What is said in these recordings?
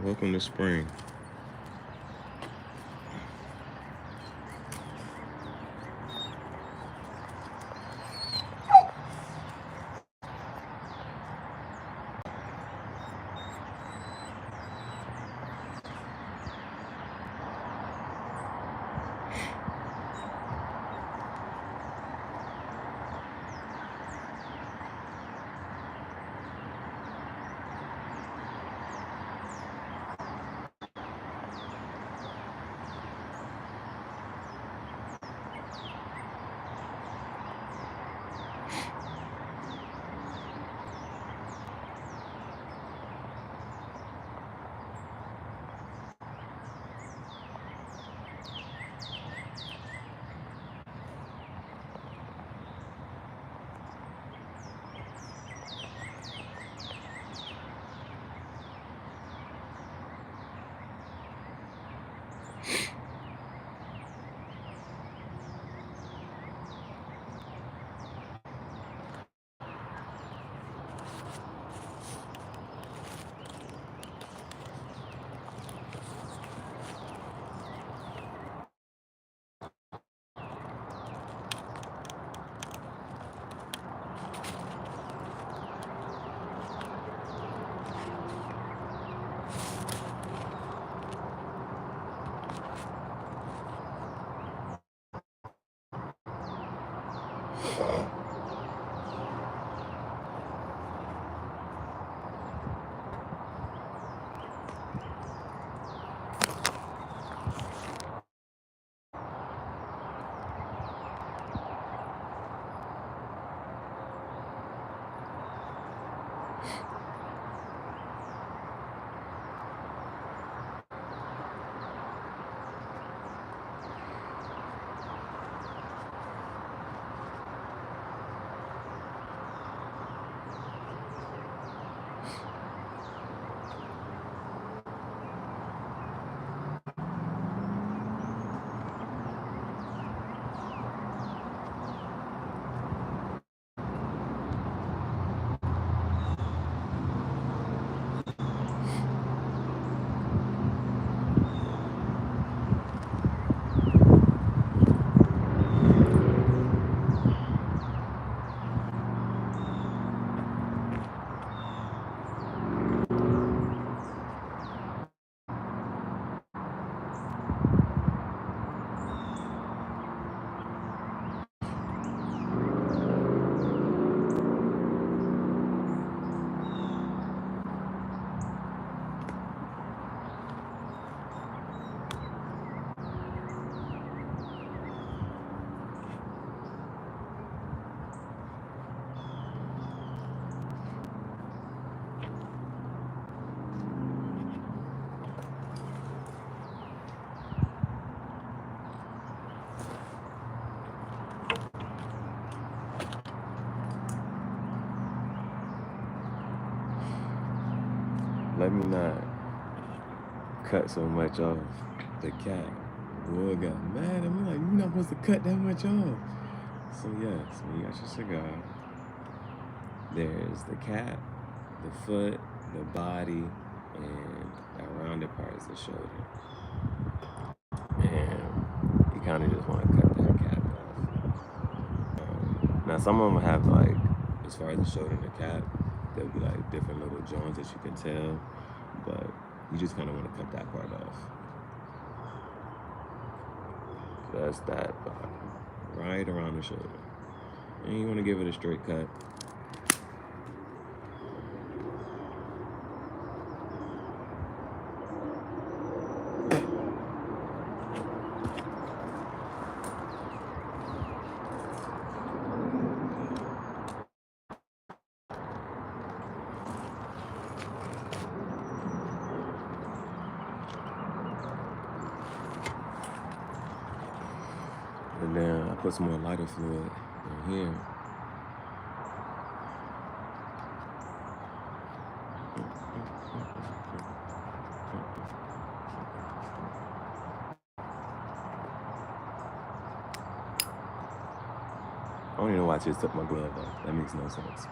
Welcome to spring. Let me not cut so much off. The cat, boy, got mad at me like, you're not supposed to cut that much off. So yes, when you got your cigar, there's the cap, the foot, the body, and that rounded part is the shoulder. And you kind of just want to cut that cap off. Now some of them have like, as far as the shoulder and the cap, there'll be like different little joints that you can tell, but you just kind of want to cut that part off. Just that part, right around the shoulder. And you want to give it a straight cut. And then I put some more lighter fluid in here. I don't even know why I just took my glove off. That makes no sense.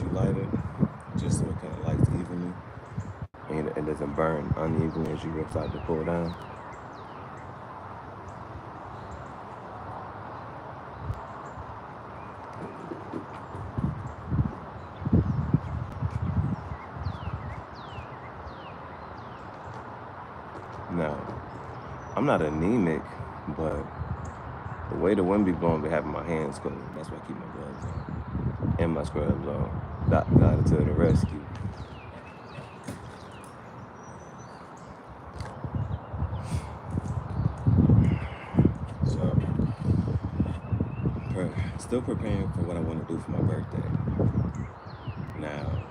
you light it, just so it kind of lights evenly, and it doesn't burn unevenly as you start to pull down. Now, I'm not anemic, but the way the wind be blowing be having my hands cold. That's why I keep my gloves on and my scrubs on. Got to the rescue. So, still preparing for what I want to do for my birthday. Now,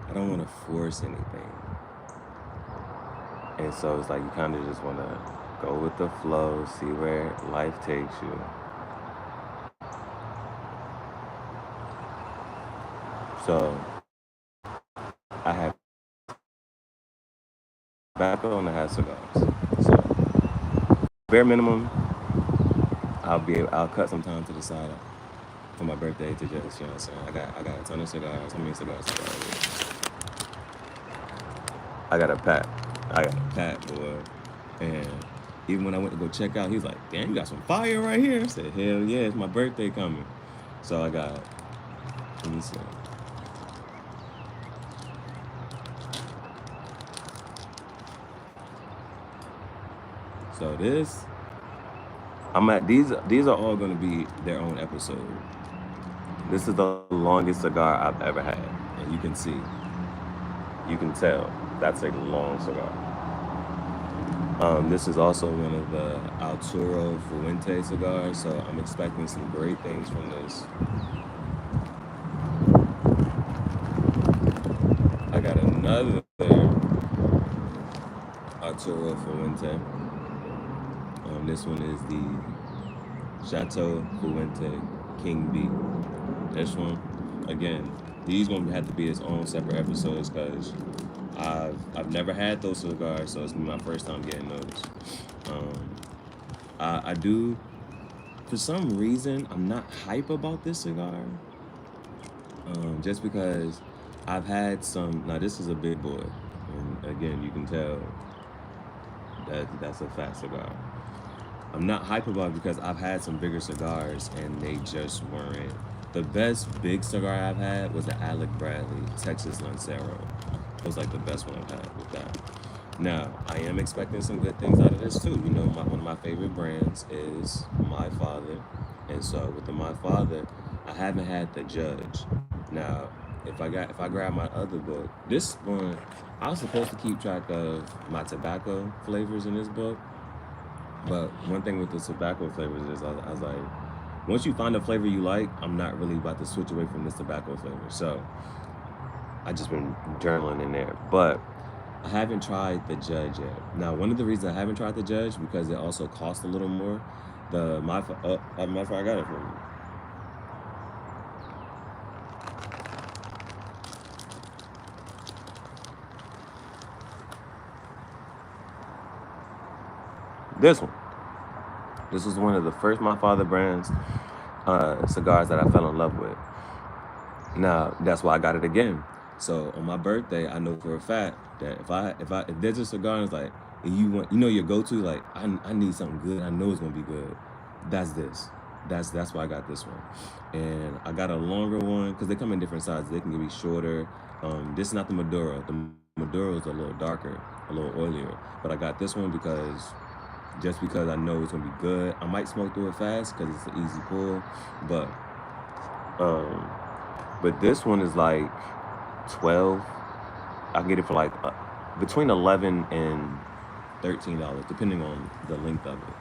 I don't want to force anything. And so it's like you kind of just want to go with the flow, see where life takes you. So I have tobacco and I have cigars. So bare minimum, I'll cut some time to the side for my birthday to just, you know what I'm saying? I got a ton of cigars. How many cigars I got? I got a pack, boy. And even when I went to go check out, he was like, damn, you got some fire right here. I said, hell yeah, it's my birthday coming. So I got, let me see. So these are all gonna be their own episode. This is the longest cigar I've ever had. And you can tell, that's a long cigar. This is also one of the Arturo Fuente cigars, so I'm expecting some great things from this. I got another Arturo Fuente. This one is the Chateau Fuente King B. This one, again, these gonna have to be its own separate episodes because I've never had those cigars, so it's my first time getting those. I do, for some reason, I'm not hype about this cigar. Just because I've had some, now this is a big boy, and again, you can tell that that's a fat cigar. I'm not hype about it because I've had some bigger cigars and they just weren't. The best big cigar I've had was the Alec Bradley Texas Lancero. It was like the best one I've had with that. Now, I am expecting some good things out of this too. You know, one of my favorite brands is My Father. And so with the My Father, I haven't had the Judge. Now, if I grab my other book, this one, I was supposed to keep track of my tobacco flavors in this book. But one thing with the tobacco flavors is I was like, once you find a flavor you like, I'm not really about to switch away from this tobacco flavor. So I just been journaling in there. But I haven't tried the Judge yet. Now, one of the reasons I haven't tried the Judge because it also costs a little more. Matter of fact, I got it from you. This one. This was one of the first My Father brands cigars that I fell in love with. Now, that's why I got it again. So on my birthday, I know for a fact that if there's a cigar and it's like, and you want, you know, your go-to, like, I need something good, I know it's gonna be good. That's this. That's why I got this one. And I got a longer one because they come in different sizes. They can be shorter. This is not the Maduro. The Maduro is a little darker, a little oilier. But I got this one because I know it's gonna be good. I might smoke through it fast because it's an easy pull, but this one is like 12. I get it for like between $11 and $13, depending on the length of it.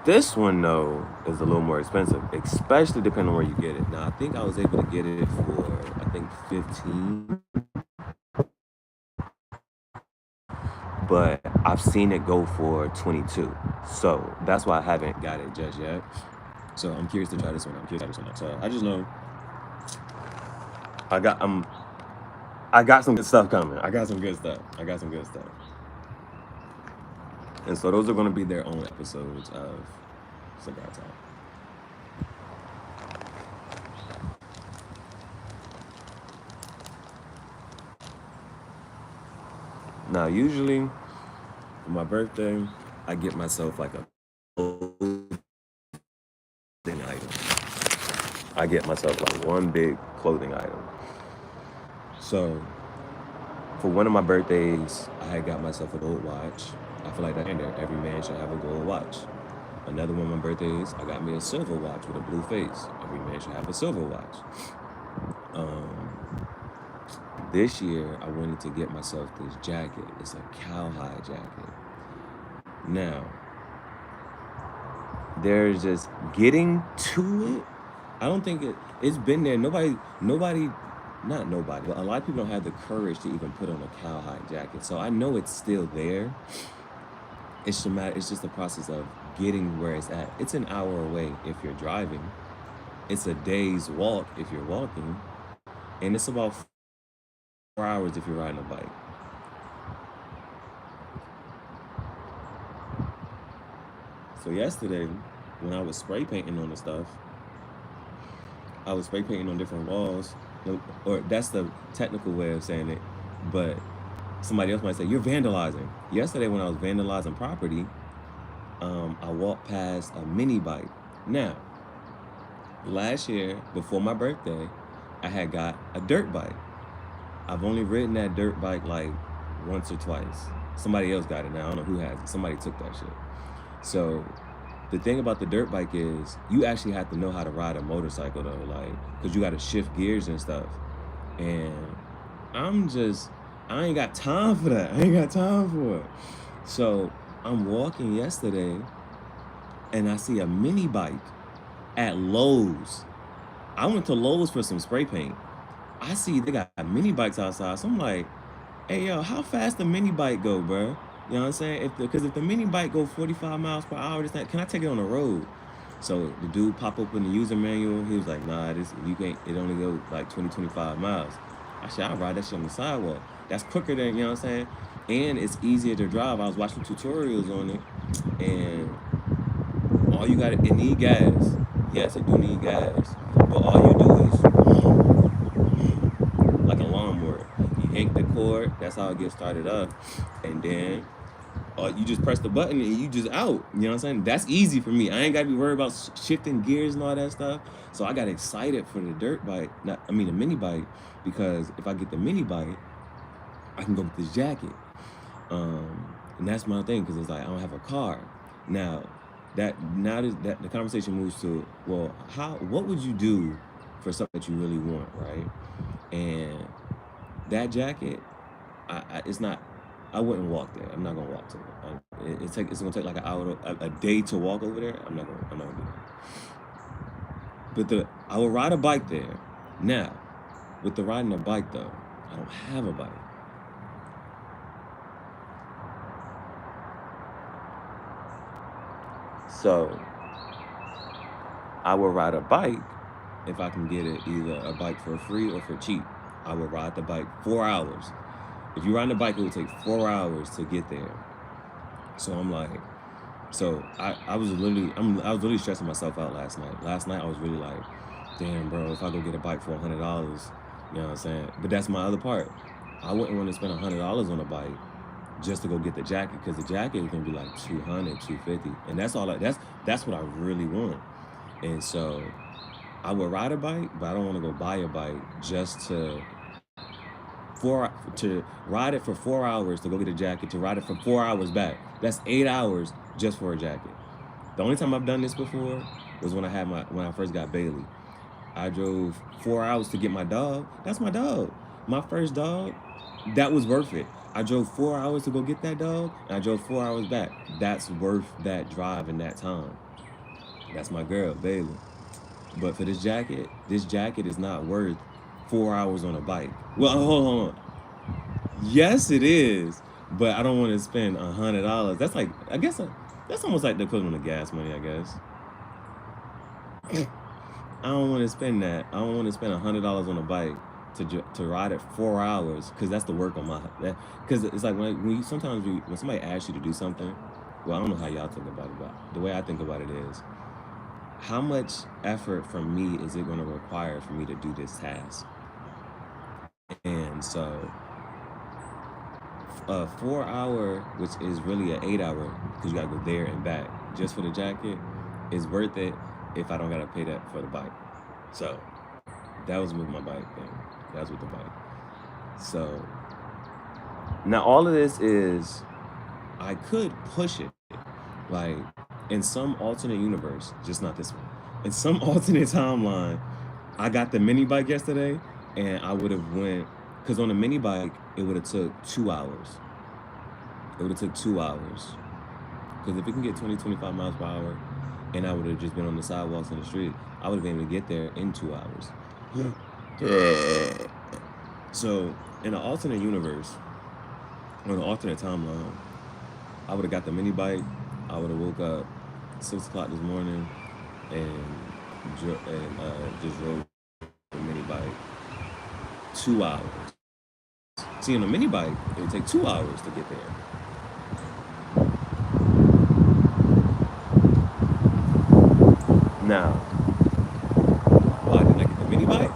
This one though is a little more expensive, especially depending on where you get it. Now I think I was able to get it for I think 15. But I've seen it go for 22. So that's why I haven't got it just yet. So I'm curious to try this one out. So I just know I got some good stuff coming. I got some good stuff. And so those are gonna be their own episodes of Cigar Talk. Now, usually for my birthday, I get myself like a clothing item. I get myself like one big clothing item. So for one of my birthdays, I had got myself a gold watch. I feel like that every man should have a gold watch. Another one of my birthdays, I got me a silver watch with a blue face. Every man should have a silver watch. This year, I wanted to get myself this jacket. It's a cowhide jacket. Now, there's just getting to it. I don't think it's been there. Nobody, not nobody, but a lot of people don't have the courage to even put on a cowhide jacket. So I know it's still there. It's just the process of getting where it's at. It's an hour away if you're driving. It's a day's walk if you're walking. And it's about 4 hours if you're riding a bike. So yesterday, when I was spray painting on the stuff, I was spray painting on different walls, or that's the technical way of saying it, but somebody else might say, you're vandalizing. Yesterday when I was vandalizing property, I walked past a mini bike. Now, last year, before my birthday, I had got a dirt bike. I've only ridden that dirt bike like once or twice. Somebody else got it now. I don't know who has it. Somebody took that shit. So the thing about the dirt bike is you actually have to know how to ride a motorcycle though, like, because you got to shift gears and stuff. And I ain't got time for that. I ain't got time for it. So I'm walking yesterday and I see a mini bike at Lowe's. I went to Lowe's for some spray paint. I see they got mini bikes outside. So I'm like, hey, yo, how fast the mini bike go, bro? You know what I'm saying? Because if the mini bike go 45 miles per hour, can I take it on the road? So the dude popped open the user manual. He was like, nah, you can't. It only go like 20, 25 miles. I said, I'll ride that shit on the sidewalk. That's quicker than, you know what I'm saying? And it's easier to drive. I was watching tutorials on it, and all you got, it need gas. Yes, it do need gas. But all you do is, like a lawnmower, you yank the cord, that's how it gets started up. And then you just press the button and you just out. You know what I'm saying? That's easy for me. I ain't got to be worried about shifting gears and all that stuff. So I got excited for the dirt bike, the mini bike, because if I get the mini bike, I can go with this jacket. And that's my thing, because it's like I don't have a car. Now that the conversation moves to, well, what would you do for something that you really want, right? And that jacket, it's not. I wouldn't walk there. I'm not gonna walk to it. It's gonna take like an hour, a day to walk over there. I'm not gonna do that. But I will ride a bike there. Now, with the riding a bike though, I don't have a bike. So I will ride a bike if I can get it, either a bike for free or for cheap. I will ride the bike 4 hours. If you ride a bike, it will take 4 hours to get there. So I'm like, I was literally stressing myself out last night. Last night I was really like, damn, bro, if I go get a bike for $100, you know what I'm saying? But that's my other part. I wouldn't want to spend $100 on a bike just to go get the jacket, because the jacket is gonna be like $200, $250, and that's all. That's what I really want. And so I would ride a bike, but I don't want to go buy a bike just to ride it for 4 hours to go get a jacket, to ride it for 4 hours back. That's 8 hours just for a jacket. The only time I've done this before was when I first got Bailey. I drove 4 hours to get my dog. That's my dog. My first dog. That was worth it. I drove 4 hours to go get that dog, and I drove 4 hours back. That's worth that drive and that time. That's my girl, Bailey. But for this jacket is not worth 4 hours on a bike. Well, hold on. Yes, it is, but I don't want to spend $100. That's like, I guess, that's almost like the equivalent of gas money, I guess. I don't want to spend that. I don't want to spend $100 on a bike to ride it 4 hours, because that's the work on because it's like when somebody asks you to do something, well, I don't know how y'all think about it, but the way I think about it is, how much effort from me is it going to require for me to do this task? And so A 4 hour, which is really an 8 hour, because you gotta go there and back just for the jacket, is worth it if I don't gotta pay that for the bike. So that was with my bike thing. That was with the bike. So now all of this is, I could push it, like in some alternate universe, just not this one. In some alternate timeline, I got the mini bike yesterday, and I would have went, because on the mini bike, it would have took 2 hours. It would have took 2 hours. Because if it can get 20, 25 miles per hour, and I would have just been on the sidewalks in the street, I would have been able to get there in 2 hours. So in an alternate universe, on an alternate timeline, I would have got the mini bike. I would have woke up 6 o'clock this morning and just rode the mini bike 2 hours. See, on a mini bike, it would take 2 hours to get there. Now, why didn't I get the mini bike?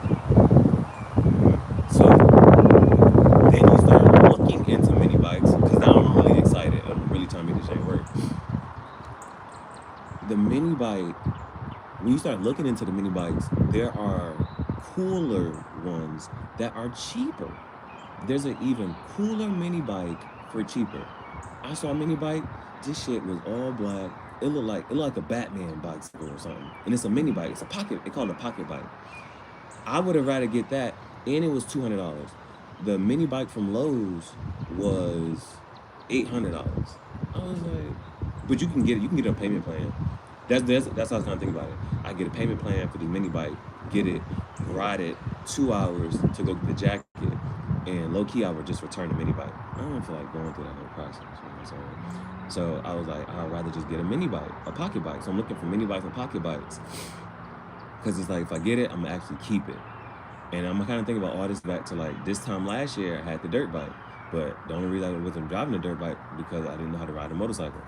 So then you start looking into mini bikes, because now I'm really excited. I'm really trying to make this thing work. The mini bike, when you start looking into the mini bikes, there are cooler ones that are cheaper. There's an even cooler mini bike for cheaper. I saw a mini bike. This shit was all black. It looked like a Batman bicycle or something. And it's a mini bike. It's a pocket. They call it a pocket bike. I would have rather get that, and it was $200. The mini bike from Lowe's was $800. I was like, but you can get it. You can get a payment plan. That's how I was kind of thinking about it. I get a payment plan for the mini bike, get it, ride it 2 hours to go get the jacket, and low key I would just return the mini bike. I don't feel like going through that whole process. You know what I'm saying? So I was like, I'd rather just get a mini bike, a pocket bike. So I'm looking for mini bikes and pocket bikes, because it's like, if I get it, I'm gonna actually keep it. And I'm kind of thinking about all this back to like this time last year. I had the dirt bike, but the only reason I wasn't driving the dirt bike because I didn't know how to ride a motorcycle.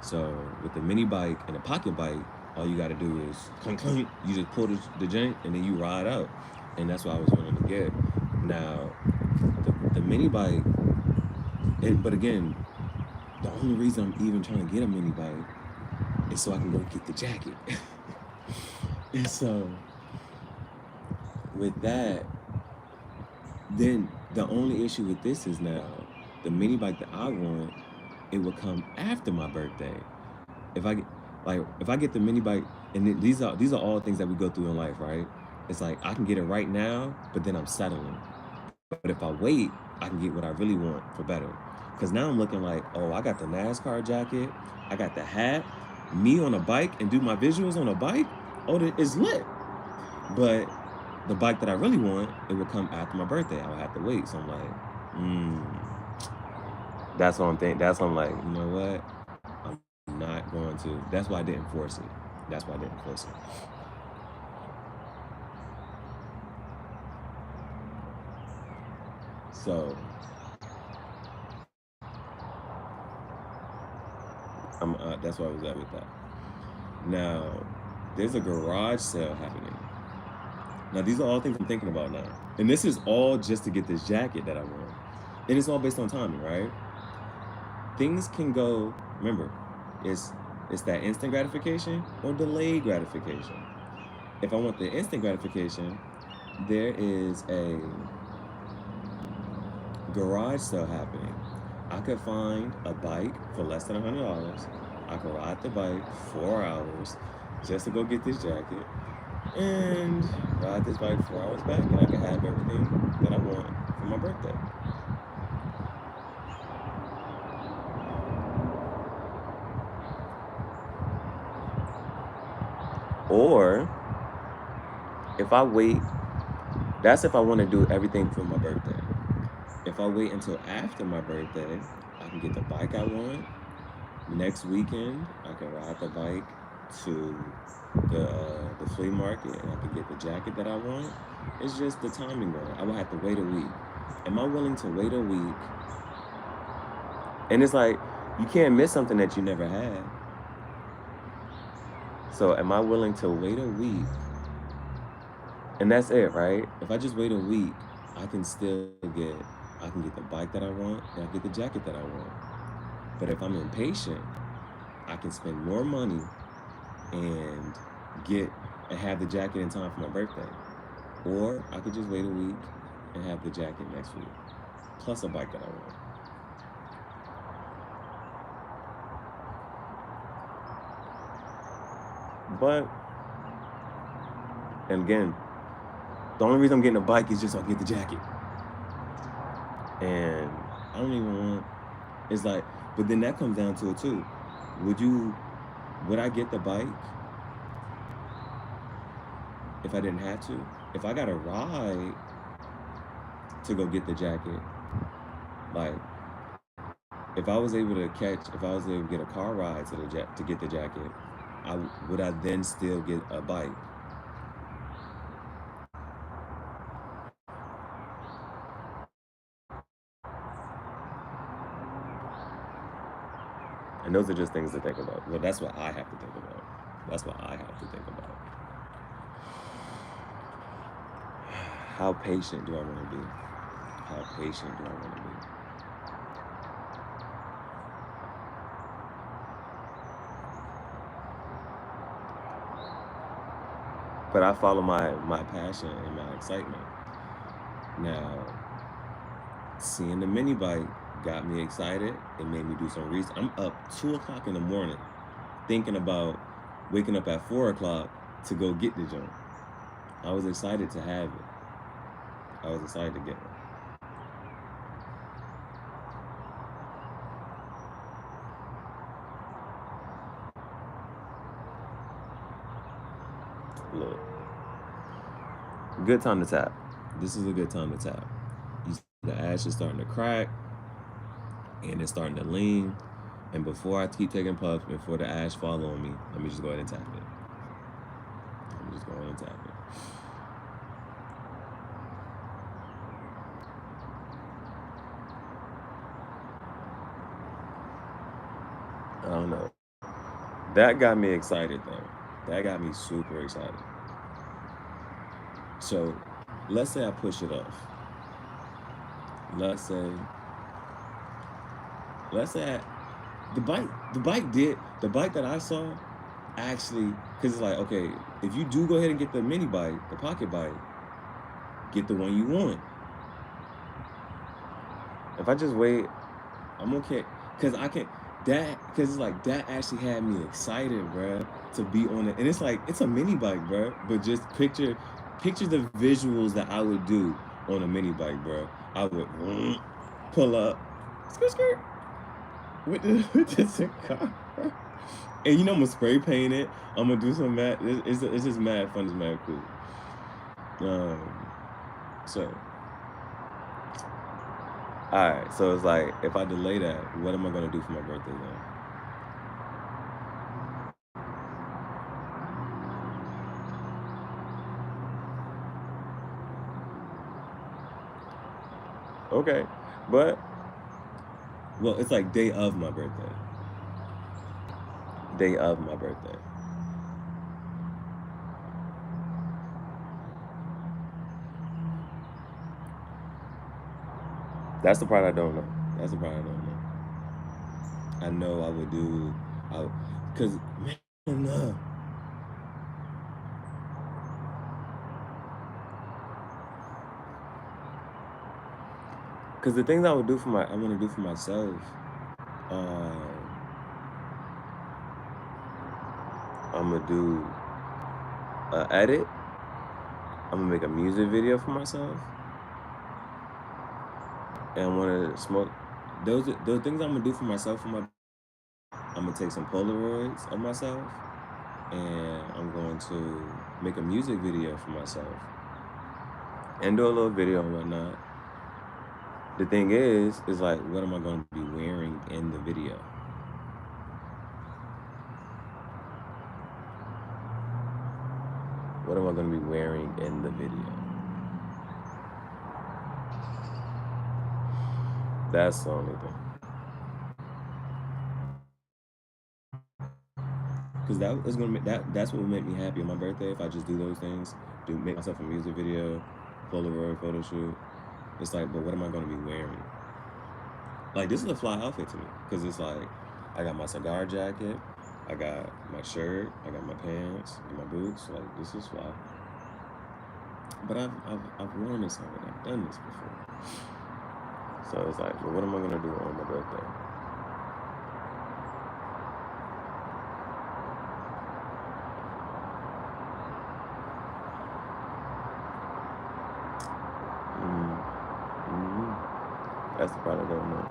So with the mini bike and the pocket bike, all you got to do is clunk, clunk. You just pull the jank and then you ride out. And that's what I was wanting to get. Now, the mini bike, but again, the only reason I'm even trying to get a mini bike is so I can go get the jacket. And so with that, then the only issue with this is now the mini bike that I want, it will come after my birthday. If I get the mini bike, and these are all things that we go through in life, right? It's like I can get it right now, but then I'm settling. But if I wait, I can get what I really want for better. Because now I'm looking like, oh, I got the NASCAR jacket, I got the hat, me on a bike and do my visuals on a bike. Oh, it's lit. But the bike that I really want, it will come after my birthday. I'll have to wait. So I'm like, that's what I'm thinking. That's what I'm like, you know what? I'm not going to. That's why I didn't force it. That's why I didn't force it. So that's why I was at with that. Now, there's a garage sale happening. Now, these are all things I'm thinking about now. And this is all just to get this jacket that I want. And it's all based on timing, right? Things can go, remember, it's that instant gratification or delayed gratification. If I want the instant gratification, there is a garage sale happening. I could find a bike for less than $100. I could ride the bike 4 hours just to go get this jacket and ride this bike 4 hours back, and I can have everything that I want for my birthday. Or if I wait, that's if I want to do everything for my birthday. If I wait until after my birthday, I can get the bike I want. Next weekend, I can ride the bike to the flea market, and I can get the jacket that I want. It's just the timing on it. I would have to wait a week. Am I willing to wait a week? And it's like, you can't miss something that you never had. So am I willing to wait a week? And that's it, right? If I just wait a week, I can still get, I can get the bike that I want, and I get the jacket that I want. But if I'm impatient, I can spend more money and have the jacket in time for my birthday. Or I could just wait a week and have the jacket next week, plus a bike that I want. But, and again, the only reason I'm getting a bike is just so I can get the jacket. And I don't even want, it's like, but then that comes down to it too. Would I get the bike if I didn't have to? If I got a ride to go get the jacket, like, if I was able to get a car ride to get the jacket, would I then still get a bike? And those are just things to think about. Well, that's what I have to think about. That's what I have to think about. How patient do I want to be? How patient do I want to be? But I follow my passion and my excitement. Now, seeing the mini bike got me excited. It made me do some research. I'm up 2 o'clock in the morning thinking about waking up at 4 o'clock to go get the jump. I was excited to have it. I was excited to get it. Look, good time to tap. This is a good time to tap. The ash is starting to crack, and it's starting to lean. And before I keep taking puffs, before the ash fall on me, let me just go ahead and tap it. Let me just go ahead and tap it. I don't know. That got me excited though. That got me super excited. So let's say I push it off. Let's say the bike that I saw actually, because it's like, okay, if you do go ahead and get the mini bike, the pocket bike, get the one you want. If I just wait, I'm okay. Because it's like, that actually had me excited, bruh, to be on it. And it's like, it's a mini bike, bruh, but just picture the visuals that I would do on a mini bike, bruh. I would pull up, skirt, with the cigar. And you know, I'm gonna spray paint it. I'm gonna do some mad. It's just mad fun. It's mad cool. So, all right. So it's like, if I delay that, what am I gonna do for my birthday then? Okay, but well, it's like day of my birthday. Day of my birthday. That's the part I don't know. That's the part I don't know. I know I would do, because, man, no. Because the things I want to do for myself, I'm gonna do an edit. I'm gonna make a music video for myself, and I want to smoke. Those things I'm gonna do for myself. I'm gonna take some Polaroids of myself, and I'm going to make a music video for myself, and do a little video and whatnot. The thing is like, what am I going to be wearing in the video? What am I going to be wearing in the video? That's the only thing. Because that's what would make me happy on my birthday, if I just do those things. Make myself a music video, Polaroid photo shoot, it's like, but what am I gonna be wearing? Like, this is a fly outfit to me, because it's like, I got my cigar jacket, I got my shirt, I got my pants, and my boots. Like, this is fly. But I've worn this already. I've done this before. So it's like, well, what am I gonna do on my birthday? That's the part I don't know.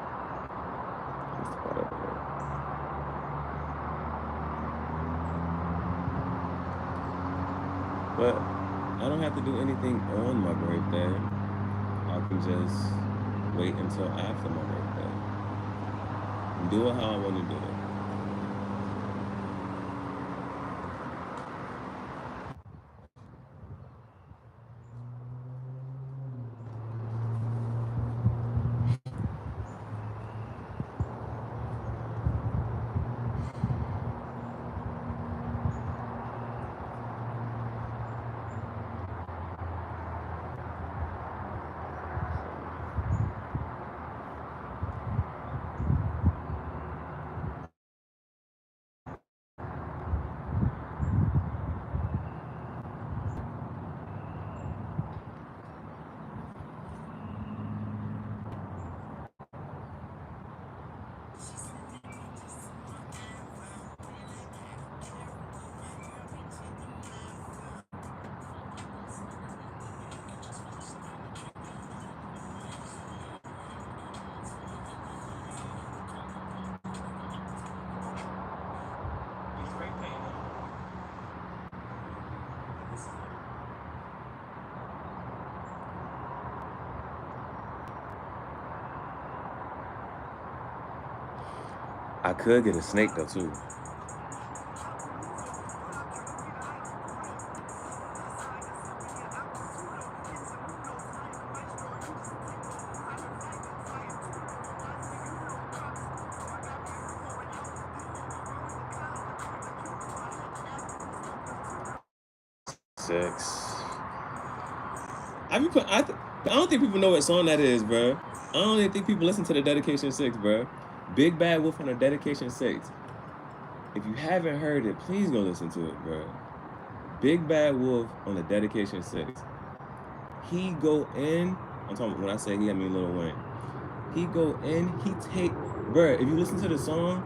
That's the part I don't know. But I don't have to do anything on my birthday. I can just wait until after my birthday and do it how I want to do it. I could get a snake though too. Six. I don't think people know what song that is, bro. I don't even think people listen to the Dedication 6, bro. Big Bad Wolf on the Dedication 6. If you haven't heard it, please go listen to it, bro. Big Bad Wolf on the Dedication 6. He go in, I'm talking, when I say he, I mean Lil Wayne. He go in, he take, bro, if you listen to the song,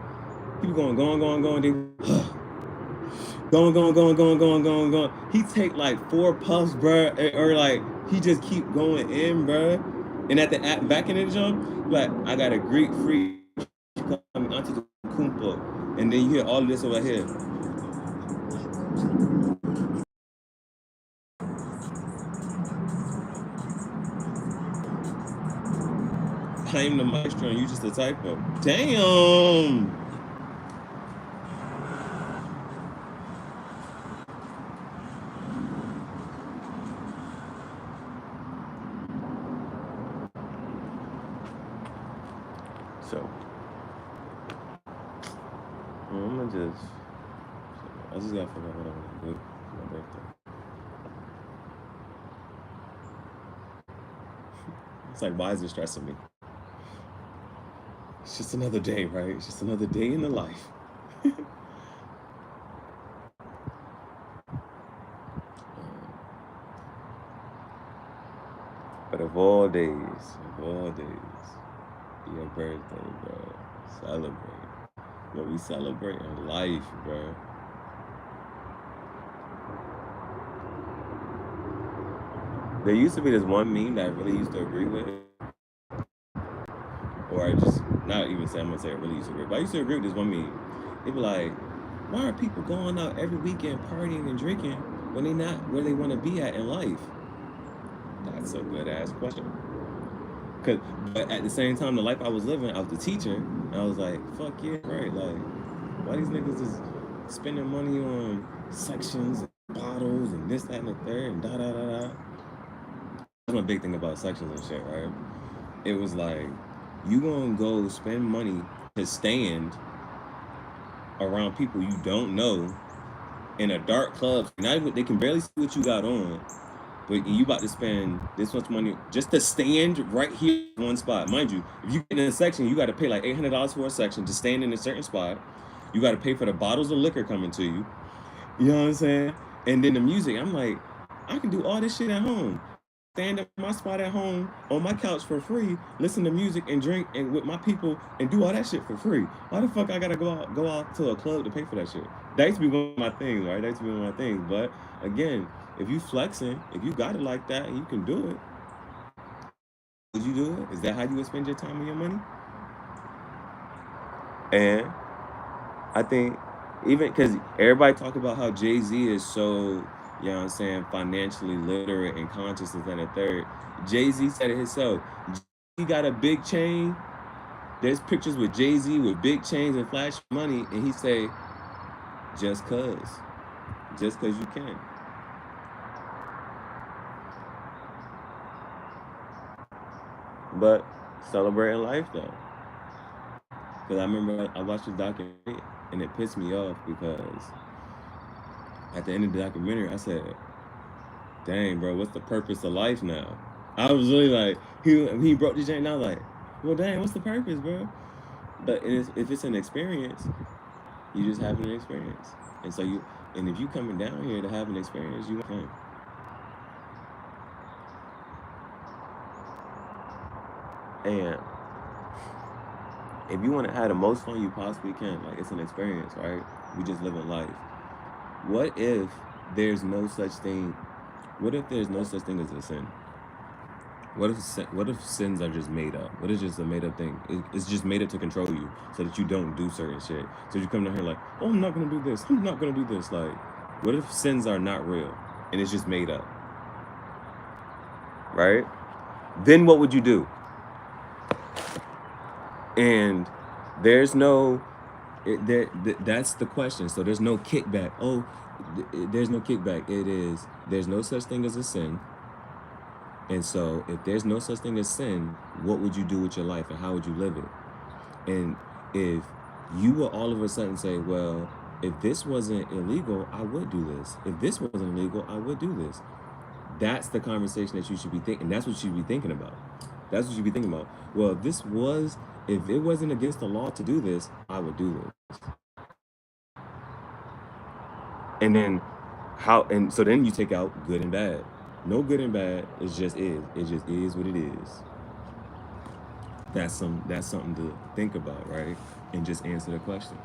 he be going, then going. He take like 4 puffs, bro, or like, he just keep going in, bro. And at the back in the jump, like, I got a Greek freak coming onto the Kumpo. And then you hear all of this over here. Claim the maestro and you just a typo. Damn! So, I just gotta figure out what I want to do for my birthday. It's like, why is it stressing me? It's just another day, right? It's just another day in the life. But of all days, your birthday, bro. Celebrate. But we celebrating life, bro. There used to be this one meme that I really used to agree with. Or I just, not even say, I'm gonna say I really used to agree, but I used to agree with this one meme. They be like, why are people going out every weekend partying and drinking when they not where they want to be at in life? That's a good ass question. But at the same time, the life I was living, I was the teacher, and I was like, fuck yeah, right? Like, why these niggas is spending money on sections and bottles and this, that, and the third, and da-da-da-da. That's my big thing about sections and shit, right? It was like, you gonna go spend money to stand around people you don't know in a dark club. Now they can barely see what you got on. but you about to spend this much money just to stand right here in one spot. Mind you, if you get in a section, you got to pay like $800 for a section to stand in a certain spot. You got to pay for the bottles of liquor coming to you. You know what I'm saying? And then the music, I'm like, I can do all this shit at home. Stand at my spot at home on my couch for free, listen to music and drink and with my people and do all that shit for free. Why the fuck I gotta go out to a club to pay for that shit? That used to be one of my things, right? That used to be one of my things. But again, if you flexing, if you got it like that and you can do it, would you do it? Is that how you would spend your time and your money? And I think even because everybody talk about how Jay-Z is so, you know what I'm saying, financially literate and conscious and that and third. Jay-Z said it himself. He got a big chain. There's pictures with Jay-Z with big chains and flash money, and he say, just cause you can. But celebrating life though. Because I remember I watched the documentary and it pissed me off because at the end of the documentary I said, dang bro, what's the purpose of life now? I was really like, he broke the chain and I was like, well dang, what's the purpose, bro? But if it's an experience, you just have an experience. And so if you coming down here to have an experience, you can. And if you want to have the most fun you possibly can, like it's an experience, right? We just live in life. What if there's no such thing? What if there's no such thing as a sin? What if sins are just made up? What is just a made up thing? It's just made up to control you so that you don't do certain shit. So you come down here like, oh, I'm not gonna do this. I'm not gonna do this. Like, what if sins are not real and it's just made up? Right? Then what would you do? And there's no, that's the question. So there's no kickback. Oh, there's no kickback. There's no such thing as a sin. And so if there's no such thing as sin, what would you do with your life and how would you live it? And if you will all of a sudden say, well, if this wasn't illegal, I would do this. If this wasn't illegal, I would do this. That's the conversation that you should be thinking. That's what you should be thinking about. That's what you should be thinking about. Well, if it wasn't against the law to do this, I would do this. And then so then you take out good and bad. No good and bad. It just is. It just is what it is. That's something to think about, right? And just answer the question.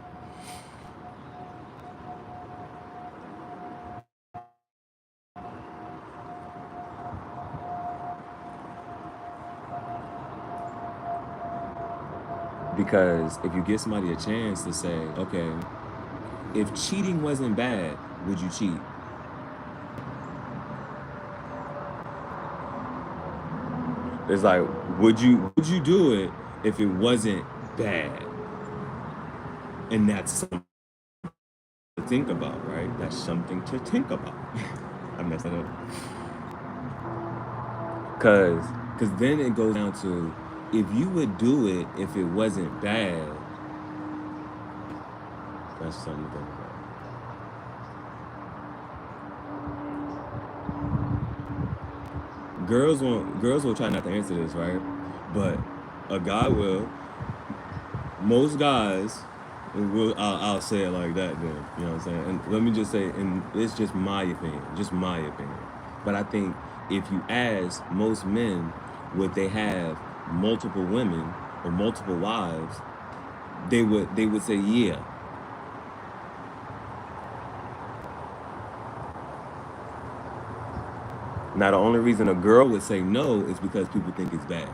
Because if you give somebody a chance to say, okay, if cheating wasn't bad, would you cheat? It's like, would you do it if it wasn't bad? And that's something to think about, right? That's something to think about. I messed that up. Cause then it goes down to, if you would do it if it wasn't bad, that's something to think about. Girls will try not to answer this, right? But a guy will. Most guys will. I'll say it like that then. You know what I'm saying? And let me just say, and it's just my opinion. But I think if you ask most men, would they have multiple women or multiple wives, they would say yeah. Now the only reason a girl would say no is because people think it's bad.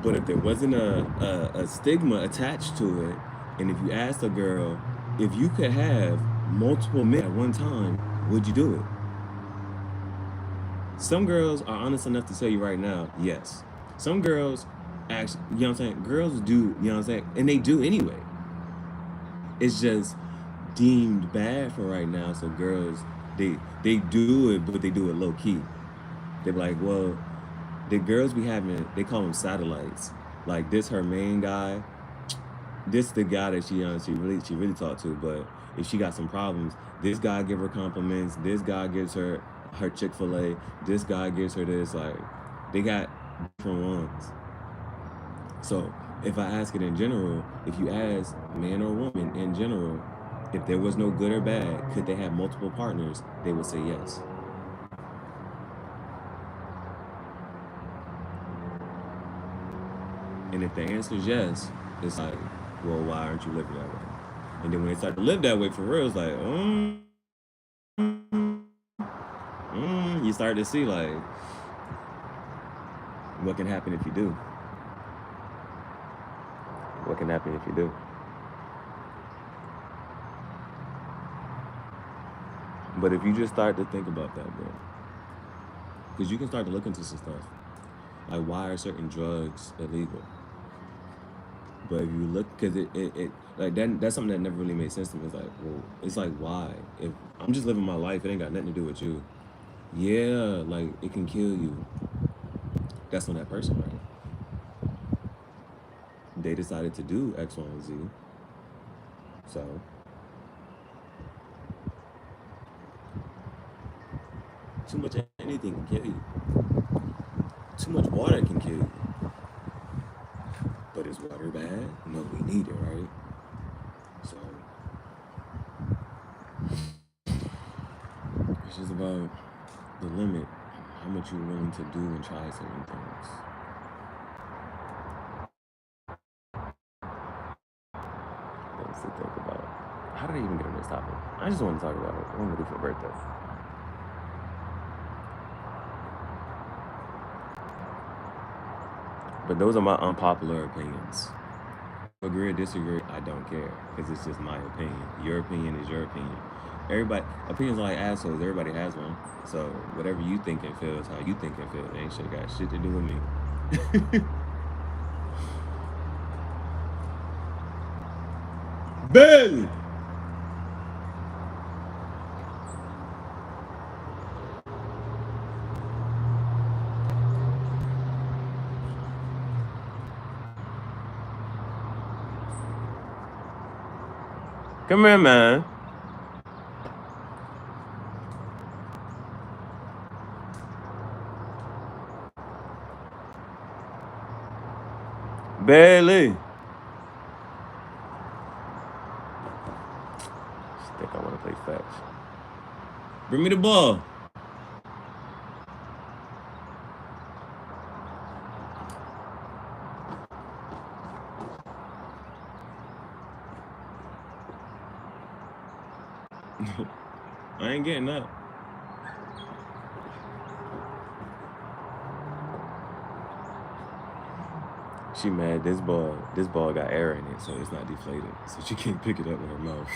But if there wasn't a stigma attached to it, and if you asked a girl, if you could have multiple men at one time, would you do it? Some girls are honest enough to tell you right now, yes. Some girls actually, you know what I'm saying? Girls do, you know what I'm saying? And they do anyway. It's just deemed bad for right now, so girls, they do it, but they do it low key. They're like, well, the girls be having, they call them satellites. Like, this her main guy, this the guy that she really talked to, but if she got some problems, this guy give her compliments, this guy gives her her Chick-fil-A. This guy gives her this. Like, they got different ones. So if I ask it in general, if you ask man or woman in general, if there was no good or bad, could they have multiple partners? They would say yes. And if the answer is yes, it's like, well, why aren't you living that way? And then when they start to live that way for real, it's like, you start to see like, what can happen if you do? What can happen if you do? But if you just start to think about that, bro, because you can start to look into some stuff. Like, why are certain drugs illegal? But if you look, because it like that's something that never really made sense to me. It's like, well, it's like, why? If I'm just living my life, it ain't got nothing to do with you. Yeah, like, it can kill you. That's on that person, right? They decided to do X, Y, and Z. So too much of anything can kill you. Too much water can kill you. But is water bad? No, we need it, right? So it's just about the limit, how much you're willing to do and try certain things. Things to think about. How did I even get on this topic? I just want to talk about it. What I'm gonna do for my birthday. But those are my unpopular opinions. Agree or disagree, I don't care, because it's just my opinion. Your opinion is your opinion. Everybody, opinions are like assholes. Everybody has one. So whatever you think and feel is how you think and feel. It ain't shit got shit to do with me. Ben! Come here, man. Bailey. I think I want to play fetch. Bring me the ball. I ain't getting up. She mad. This ball got air in it, so it's not deflated. So she can't pick it up with her mouth.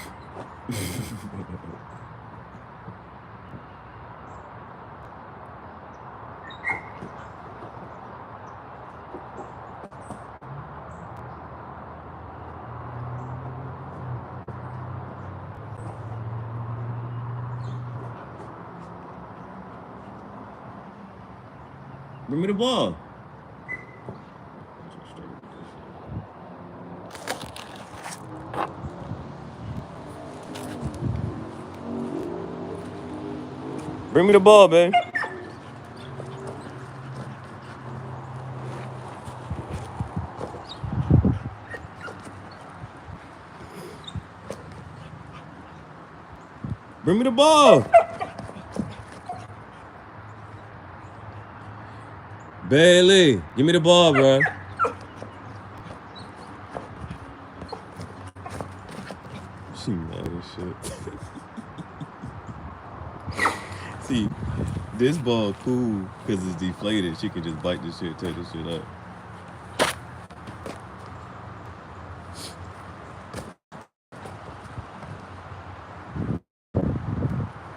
Bring me the ball. Bring me the ball, man. Bring me the ball. Bailey, give me the ball, bro. She mad as shit. See, this ball cool because it's deflated. She can just bite this shit, tear this shit up.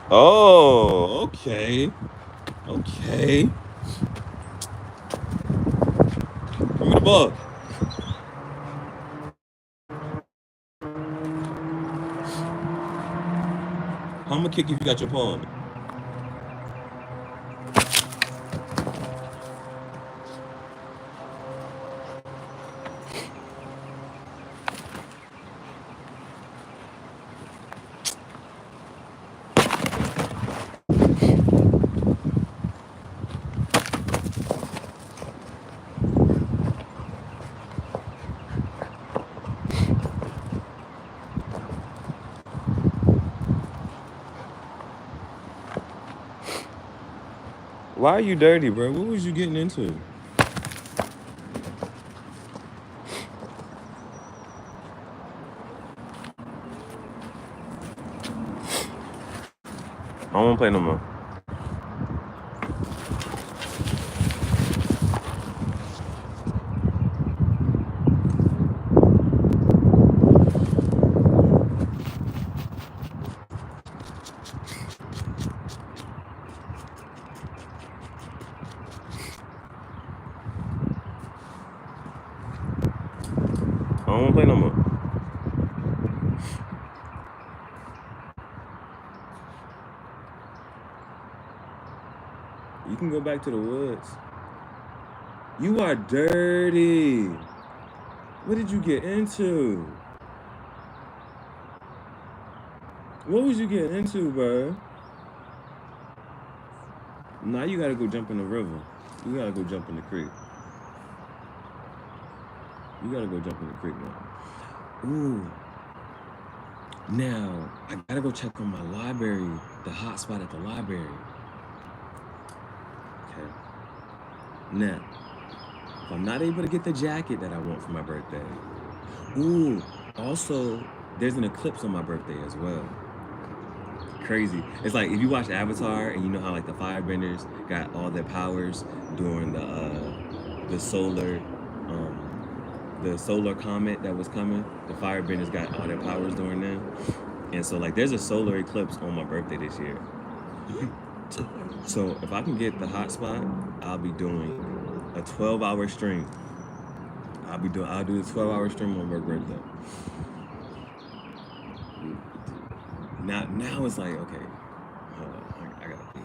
Oh, okay. Okay. Bring me the ball. I'm gonna kick you if you got your paw on me. Why are you dirty, bro? What was you getting into? I don't want to play no more. I don't want to play no more. You can go back to the woods. You are dirty. What did you get into? What was you getting into, bro? Now you gotta go jump in the river. You gotta go jump in the creek. You gotta go jump in the creek now. Ooh. Now, I gotta go check on my library, the hotspot at the library. Okay. Now, if I'm not able to get the jacket that I want for my birthday, ooh, also, there's an eclipse on my birthday as well. Crazy. It's like if you watch Avatar and you know how like the firebenders got all their powers during the solar comet that was coming. The firebenders got all their powers during that. And so like there's a solar eclipse on my birthday this year. So if I can get the hotspot, I'll be doing a 12-hour stream. I'll do the 12-hour stream on my birthday. Now it's like, okay, hold on, I gotta pee.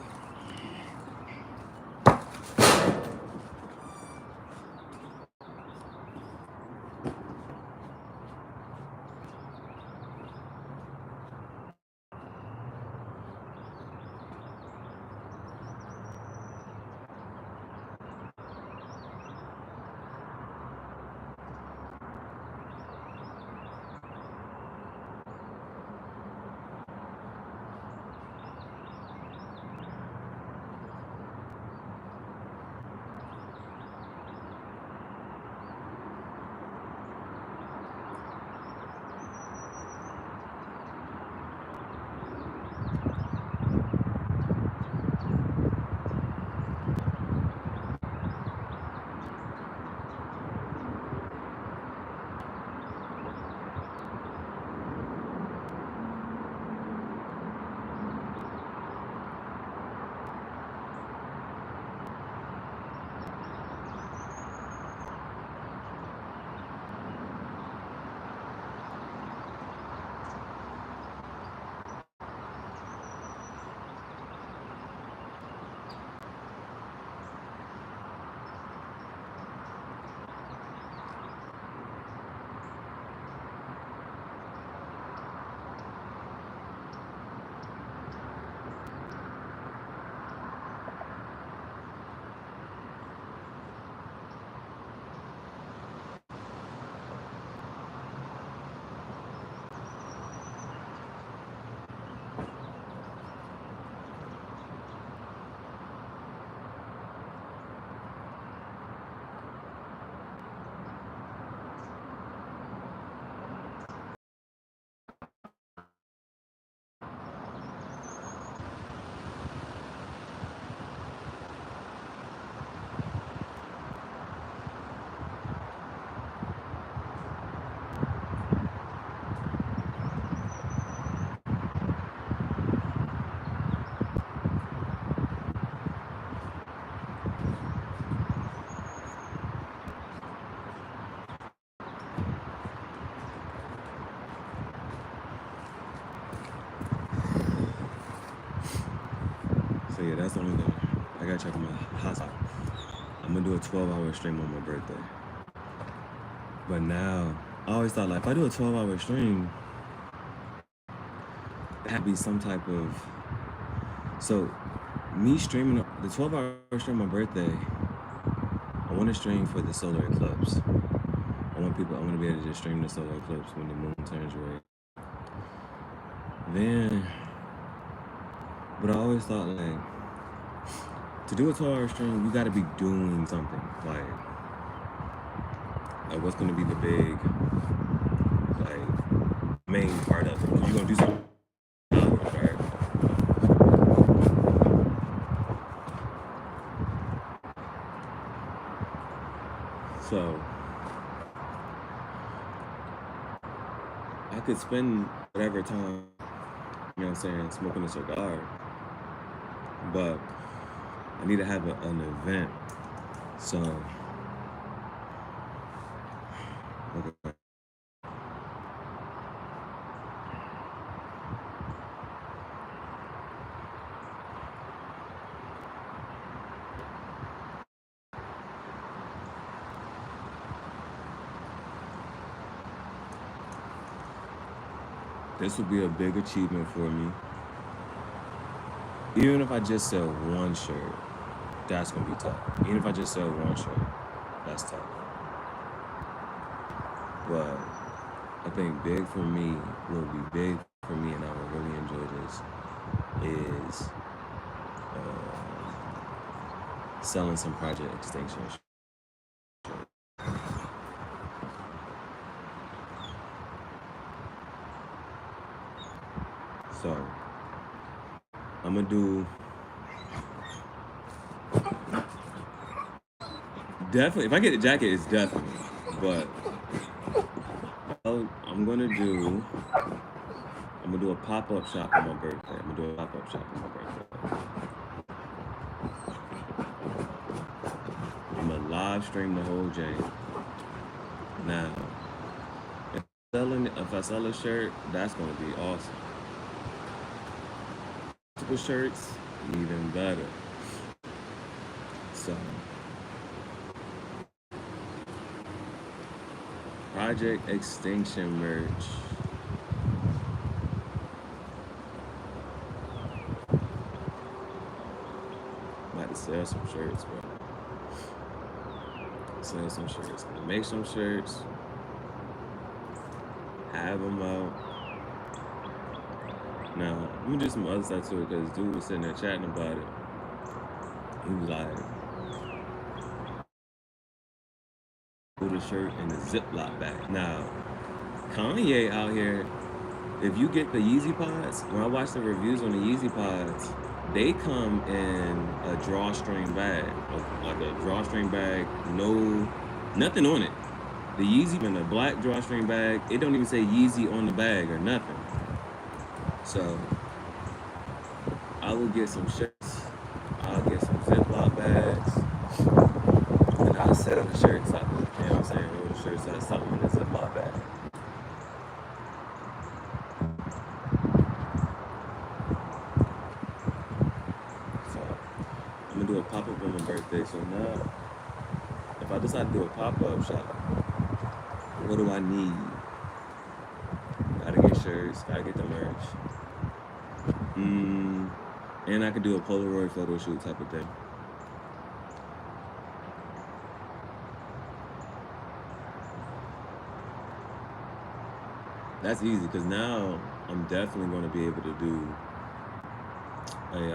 So yeah, that's the only thing. I gotta check on my hotspot. I'm gonna do a 12-hour stream on my birthday. But now, I always thought like if I do a 12-hour stream, it had to be some type of. So, me streaming the 12-hour stream on my birthday, I want to stream for the solar eclipse. I want to be able to just stream the solar eclipse when the moon turns red. Then, but I always thought like, to do a 12-hour stream, you got to be doing something. Like what's going to be the big, like, main part of it? You're going to do something, right? So I could spend whatever time, you know what I'm saying, smoking a cigar, but I need to have an event. So, okay. This would be a big achievement for me. Even if I just sell one shirt, that's gonna be tough. Even if I just sell one shirt, that's tough. But I think big for me, will be big for me, and I will really enjoy this, is selling some Project Extinction. So I'm gonna do definitely. If I get the jacket, it's definitely. But I'm gonna do a pop-up shop on my birthday. I'm gonna do a pop-up shop on my birthday. I'm gonna live stream the whole jam. Now, if I sell a shirt, that's gonna be awesome. Multiple shirts, even better. So, Project Extinction merch. About to sell some shirts, bro. Sell some shirts. Make some shirts. Have them out. Now, let me do some other stuff too, because dude was sitting there chatting about it. He was like, put a shirt in a Ziploc bag. Now, Kanye out here, if you get the Yeezy Pods, when I watch the reviews on the Yeezy Pods, they come in a drawstring bag, like a drawstring bag, nothing on it. The Yeezy in a black drawstring bag, it don't even say Yeezy on the bag or nothing. So, I will get some shirts, I'll get some Ziploc bags, and I'll sell the shirts out, you know what I'm saying, roll the shirts out, something in the Ziploc bag. So, I'm gonna do a pop-up on my birthday, so now, if I decide to do a pop-up shop, what do I need? Gotta get shirts, gotta get the merch. And I could do a Polaroid photo shoot type of thing. That's easy, because now I'm definitely going to be able to do I'm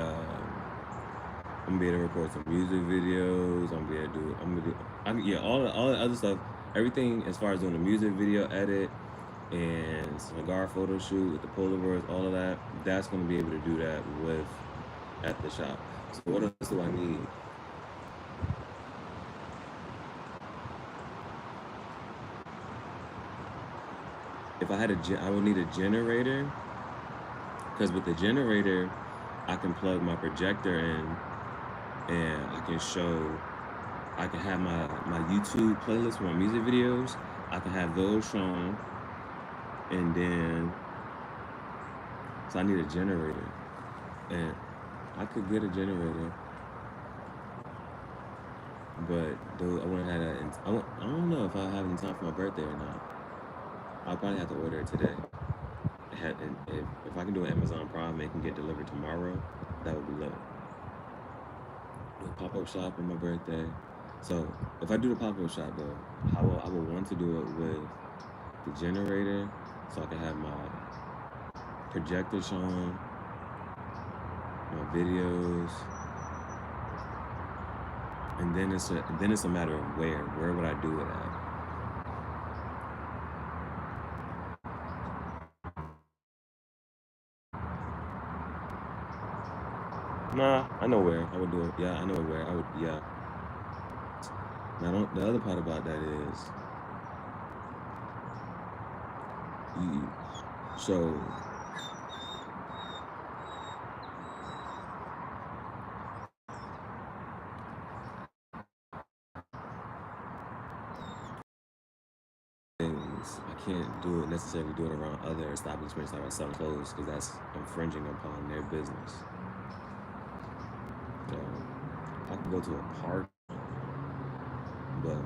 gonna be able to record some music videos. I'm gonna be able to do, all the other stuff. Everything as far as doing a music video edit and cigar photo shoot with the Polaroids, all of that. That's gonna be able to do that at the shop. So what else do I need? If I had I would need a generator, because with the generator, I can plug my projector in, and I can have my YouTube playlist for my music videos. I can have those shown, and then, so I need a generator, and I could get a generator, but dude, I wouldn't have that. I don't know if I have any time for my birthday or not. I'll probably have to order it today. If I can do an Amazon Prime and it can get delivered tomorrow, that would be lit. Do a pop-up shop on my birthday. So if I do the pop-up shop though, I will want to do it with the generator, so I can have my projector shown, my videos, And then it's a matter of where would I do it at? Nah, I know where I would do it. Yeah, I know where I would. Yeah. Now, the other part about that is, so things I can't necessarily do it around other establishments that are selling clothes because that's infringing upon their business. So I can go to a park, but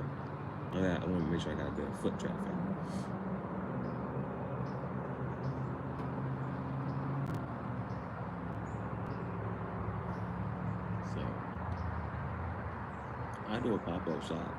I want to make sure I got good foot traffic. So I do a pop-up shop.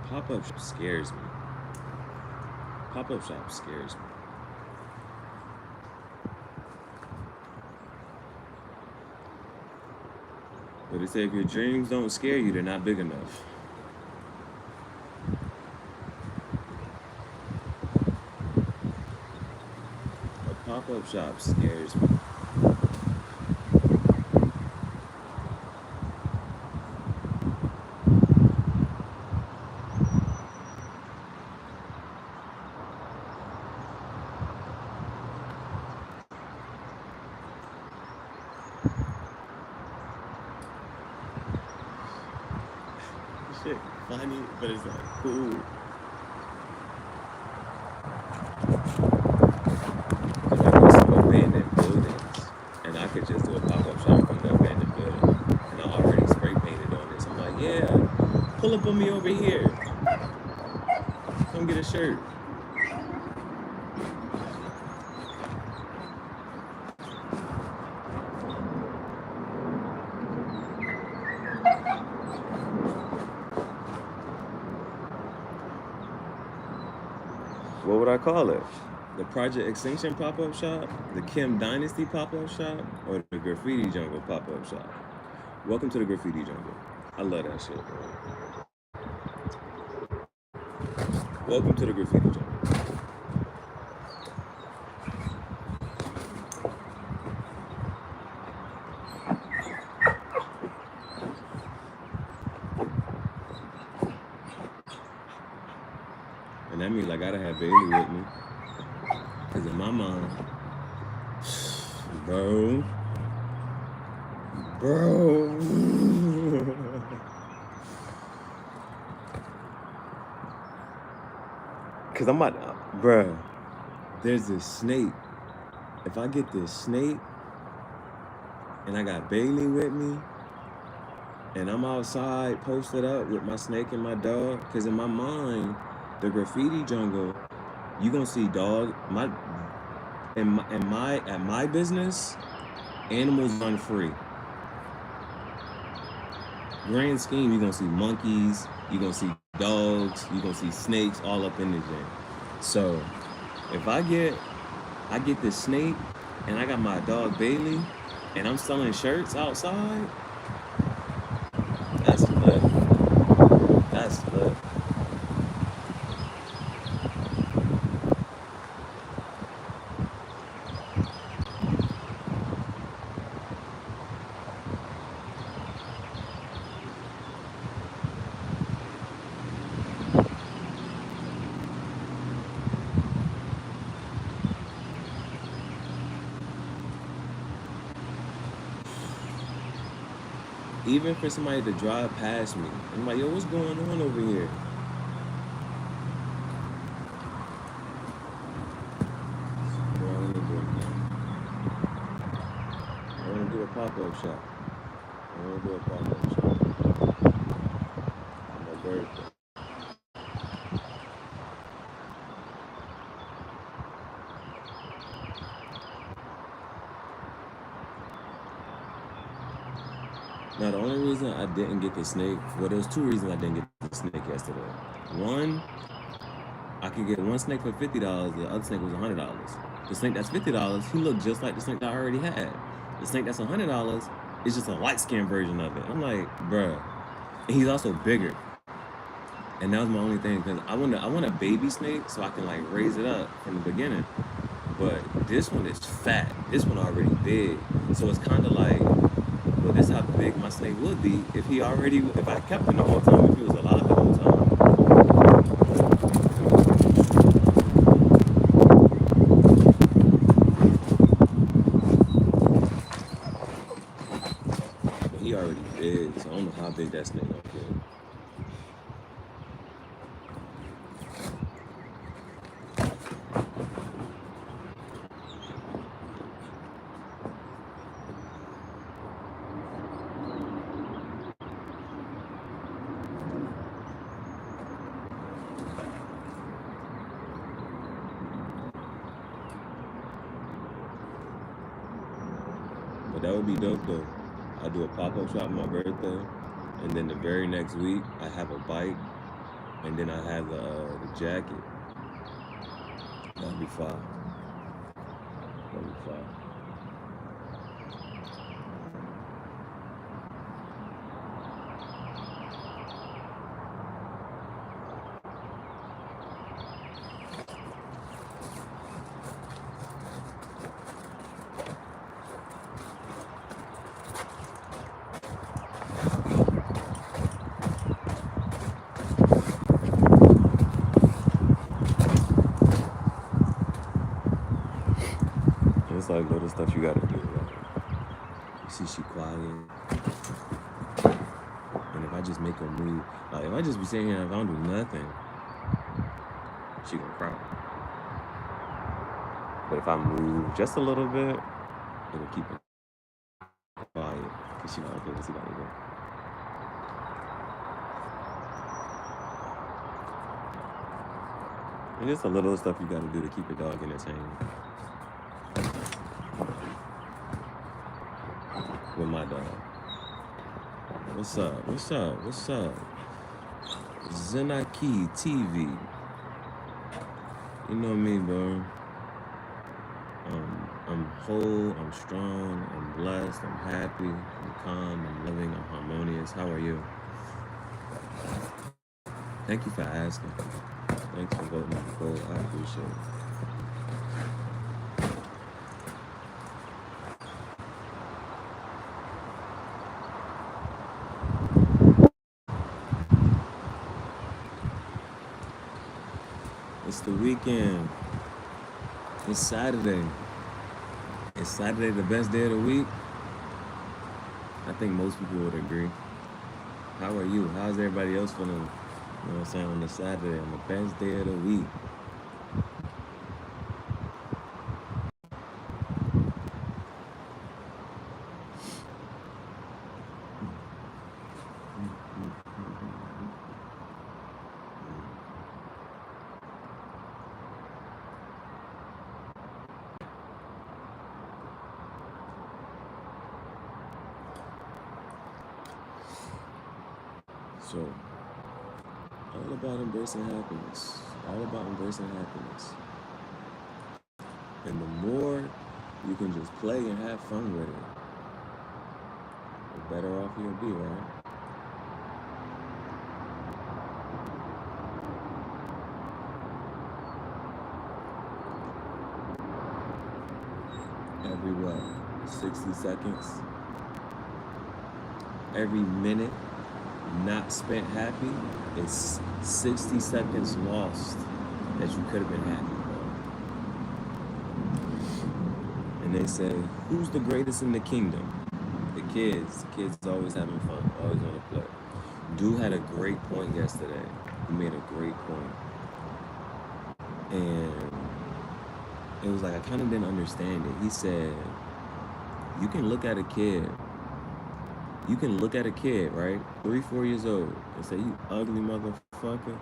Pop-up shop scares me. Pop-up shop scares me. But they say if your dreams don't scare you, they're not big enough. A pop-up shop scares me. Shit, funny, but it's like cool. Cause I go some abandoned buildings, and I could just do a pop-up shop from the abandoned building, and I already spray painted on it. So I'm like, yeah, pull up on me over here. Come get a shirt. What would I call it? The Project Extinction pop-up shop, the Kim Dynasty pop-up shop, or the Graffiti Jungle pop-up shop? Welcome to the Graffiti Jungle. I love that shit, bro. Welcome to the Graffiti Jungle. And that means I gotta have Bailey with me. Cause in my mind, bro. Cause I'm about, bruh, there's this snake. If I get this snake and I got Bailey with me and I'm outside posted up with my snake and my dog, cause in my mind, the Graffiti Jungle, you gonna see dog, at my business, animals run free. Grand scheme, you're gonna see monkeys, you're gonna see dogs, you're gonna see snakes all up in the gym. So if I get this snake and I got my dog Bailey and I'm selling shirts outside, that's lit. That's lit. Even for somebody to drive past me, I'm like, yo, what's going on over here? want to do a pop-up shop. I want to do a pop-up shop on my birthday. Now, the only reason I didn't get the snake, well, there was two reasons I didn't get the snake yesterday. One, I could get one snake for $50. The other snake was $100. The snake that's $50, he looked just like the snake that I already had. The snake that's $100 is just a light-skinned version of it. I'm like, bruh. And he's also bigger. And that was my only thing, because I want a baby snake so I can like raise it up from the beginning. But this one is fat. This one already big. So it's kind of like, well, this is how big my snake would be if I kept him the whole time, if he was alive the whole time. But he already big, so I don't know how big that snake gonna get. But that would be dope though. I do a pop-up shop on my birthday, and then the very next week I have a bike, and then I have the jacket. That'd be fine. That'd be fine. It's like little stuff you gotta do. Like, you see she quiet, and if I just make her move, like if I just be sitting here and if I don't do nothing, she gonna cry. But if I move just a little bit, it'll keep her quiet, cause she like, okay, what's he about to do? And just a little stuff you gotta do to keep your dog entertained. With my dog. What's up? What's up? What's up? Zenaki TV. You know me, bro. I'm whole, I'm strong, I'm blessed, I'm happy, I'm calm, I'm loving, I'm harmonious. How are you? Thank you for asking. Thanks for voting for gold. I appreciate it. It's the weekend. It's Saturday. Is Saturday the best day of the week? I think most people would agree. How are you? How's everybody else feeling? You know what I'm saying? On the Saturday, on the best day of the week. So, all about embracing happiness. All about embracing happiness. And the more you can just play and have fun with it, the better off you'll be, right? Every what? 60 seconds? Every minute not spent happy is 60 seconds lost that you could have been happy, bro. And they say, who's the greatest in the kingdom? The kids. The kids always having fun, always want to play. Dude had a great point yesterday. He made a great point. And it was like, I kind of didn't understand it. He said, You can look at a kid. You can look at a kid, right? 3, 4 years old, and say, "You ugly motherfucker,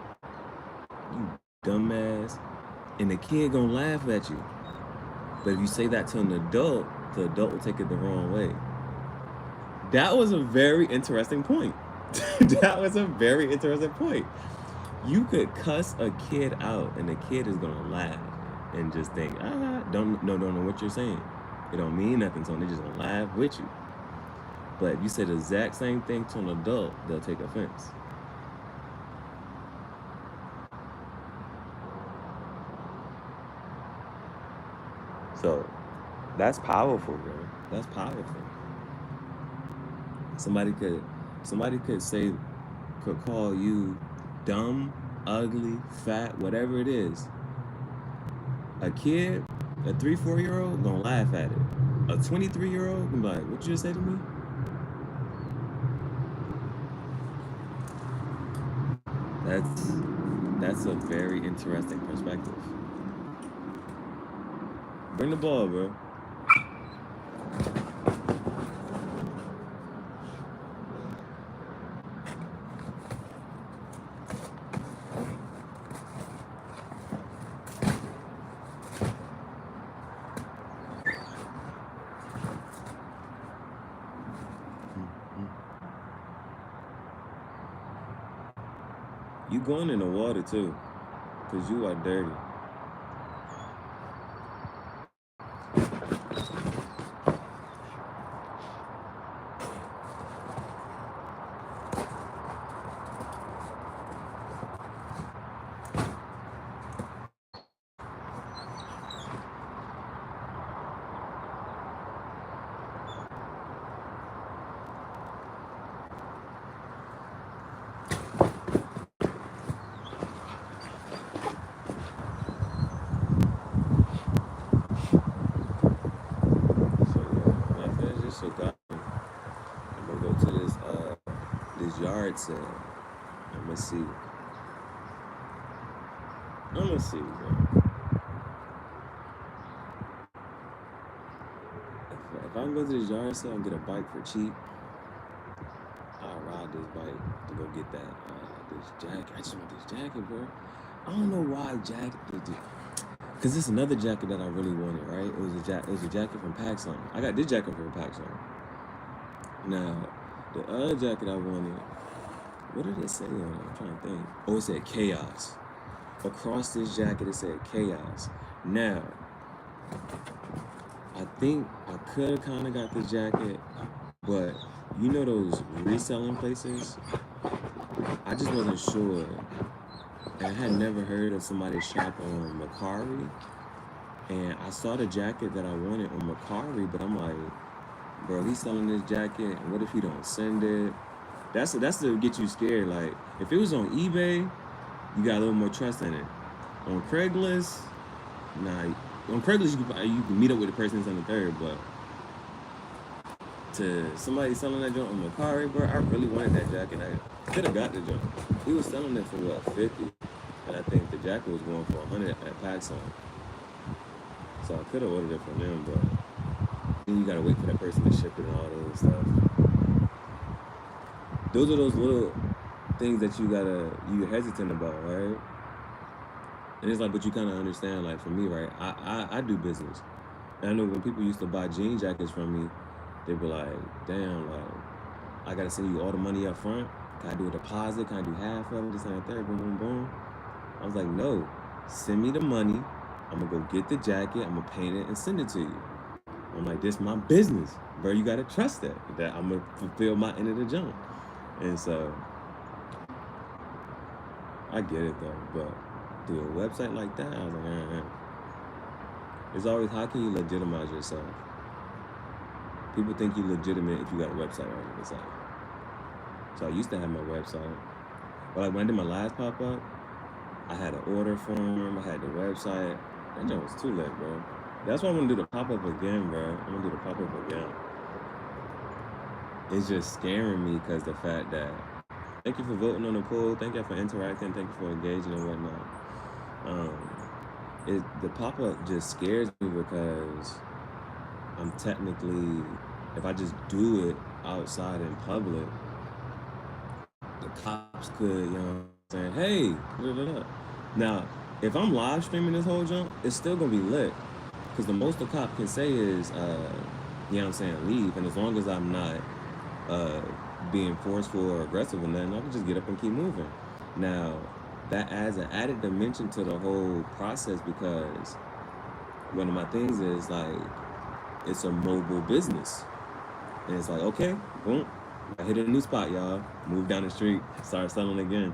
you dumbass," and the kid gonna laugh at you. But if you say that to an adult, the adult will take it the wrong way. That was a very interesting point. That was a very interesting point. You could cuss a kid out, and the kid is gonna laugh and just think, don't know what you're saying. It don't mean nothing to them. They just gonna laugh with you. But if you say the exact same thing to an adult, they'll take offense. So that's powerful, bro. That's powerful. Somebody could call you dumb, ugly, fat, whatever it is. A kid, a 3, 4-year-old, gonna laugh at it. A 23-year-old gonna be like, "What you just say to me?" That's a very interesting perspective. Bring the ball, bro. You going in the water too, because you are dirty. So God, I'm gonna go to this yard sale. I'm gonna see, bro. If I can go to this yard sale and get a bike for cheap, I'll ride this bike to go get this jacket. I just want this jacket, bro. I don't know why jacket. Cause it's another jacket that I really wanted, right? It was a jacket from PacSun. I got this jacket from PacSun. Now, the other jacket I wanted, what did it say on it? I'm trying to think. Oh, it said Chaos. Across this jacket, it said Chaos. Now, I think I could have kind of got this jacket, but you know those reselling places? I just wasn't sure. And I had never heard of somebody shop on Macari. And I saw the jacket that I wanted on Macari, but I'm like, bro, he's selling this jacket, and what if he don't send it? That's to get you scared. Like, if it was on eBay, you got a little more trust in it. On Craigslist, nah. On Craigslist, you can meet up with the person on the third, but to somebody selling that joint on Macari, bro, I really wanted that jacket. I could have got the joint. He was selling it for what, 50? And I think the jacket was going for 100 at PacSun. So I could have ordered it from them, but then you gotta wait for that person to ship it and all those stuff. Those are those little things that you're hesitant about, right? And it's like, but you kind of understand, like, for me, right, I do business. And I know when people used to buy jean jackets from me, they'd be like, damn, like, I gotta send you all the money up front? Can I do a deposit? Can I do half of it? This and that, there, boom, boom, boom. I was like, no, send me the money. I'm gonna go get the jacket, I'm gonna paint it and send it to you. I'm like, this is my business, bro. You gotta trust that I'm gonna fulfill my end of the jump. And so, I get it though, but through a website like that, I was like, It's always, how can you legitimize yourself? People think you're legitimate if you got a website on your site. So I used to have my website, but like when I did my last pop-up, I had an order form, I had the website. That joint was too late, bro. That's why I'm gonna do the pop-up again, bro. I'm gonna do the pop-up again. It's just scaring me because the fact that, thank you for voting on the poll, thank you for interacting, thank you for engaging and whatnot. The pop-up just scares me because I'm technically, if I just do it outside in public, the cops could, you know what I'm saying, hey, da, da, da. Now, if I'm live streaming this whole jump, it's still gonna be lit. Because the most the cop can say is, you know what I'm saying, leave. And as long as I'm not being forceful or aggressive and nothing, I can just get up and keep moving. Now, that adds an added dimension to the whole process because one of my things is like, it's a mobile business. And it's like, okay, boom, I hit a new spot, y'all. Move down the street, start selling again.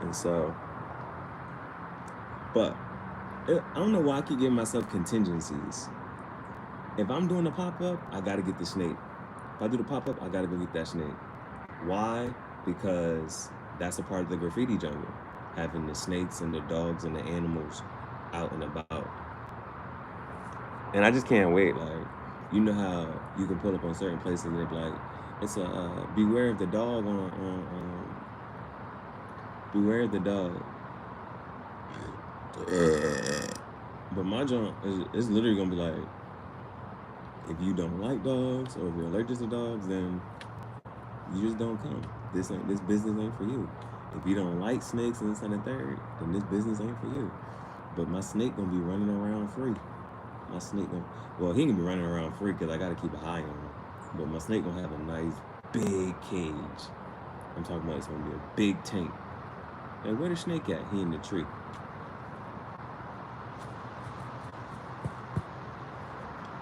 And so, but I don't know why I keep giving myself contingencies. If I'm doing a pop-up, I gotta get the snake. If I do the pop-up, I gotta go get that snake. Why? Because that's a part of the graffiti jungle. Having the snakes and the dogs and the animals out and about. And I just can't wait. Like, you know how you can pull up on certain places and they're like, it's a beware of the dog on beware of the dog. But my junk is literally gonna be like, if you don't like dogs or if you're allergic to dogs, then you just don't come. This business ain't for you. If you don't like snakes and this and the third, then this business ain't for you. But my snake gonna be running around free. My snake gonna, well, he can be running around free because I gotta keep an eye on him. But my snake gonna have a nice big cage. I'm talking about it's gonna be a big tank. And where the snake at? He in the tree.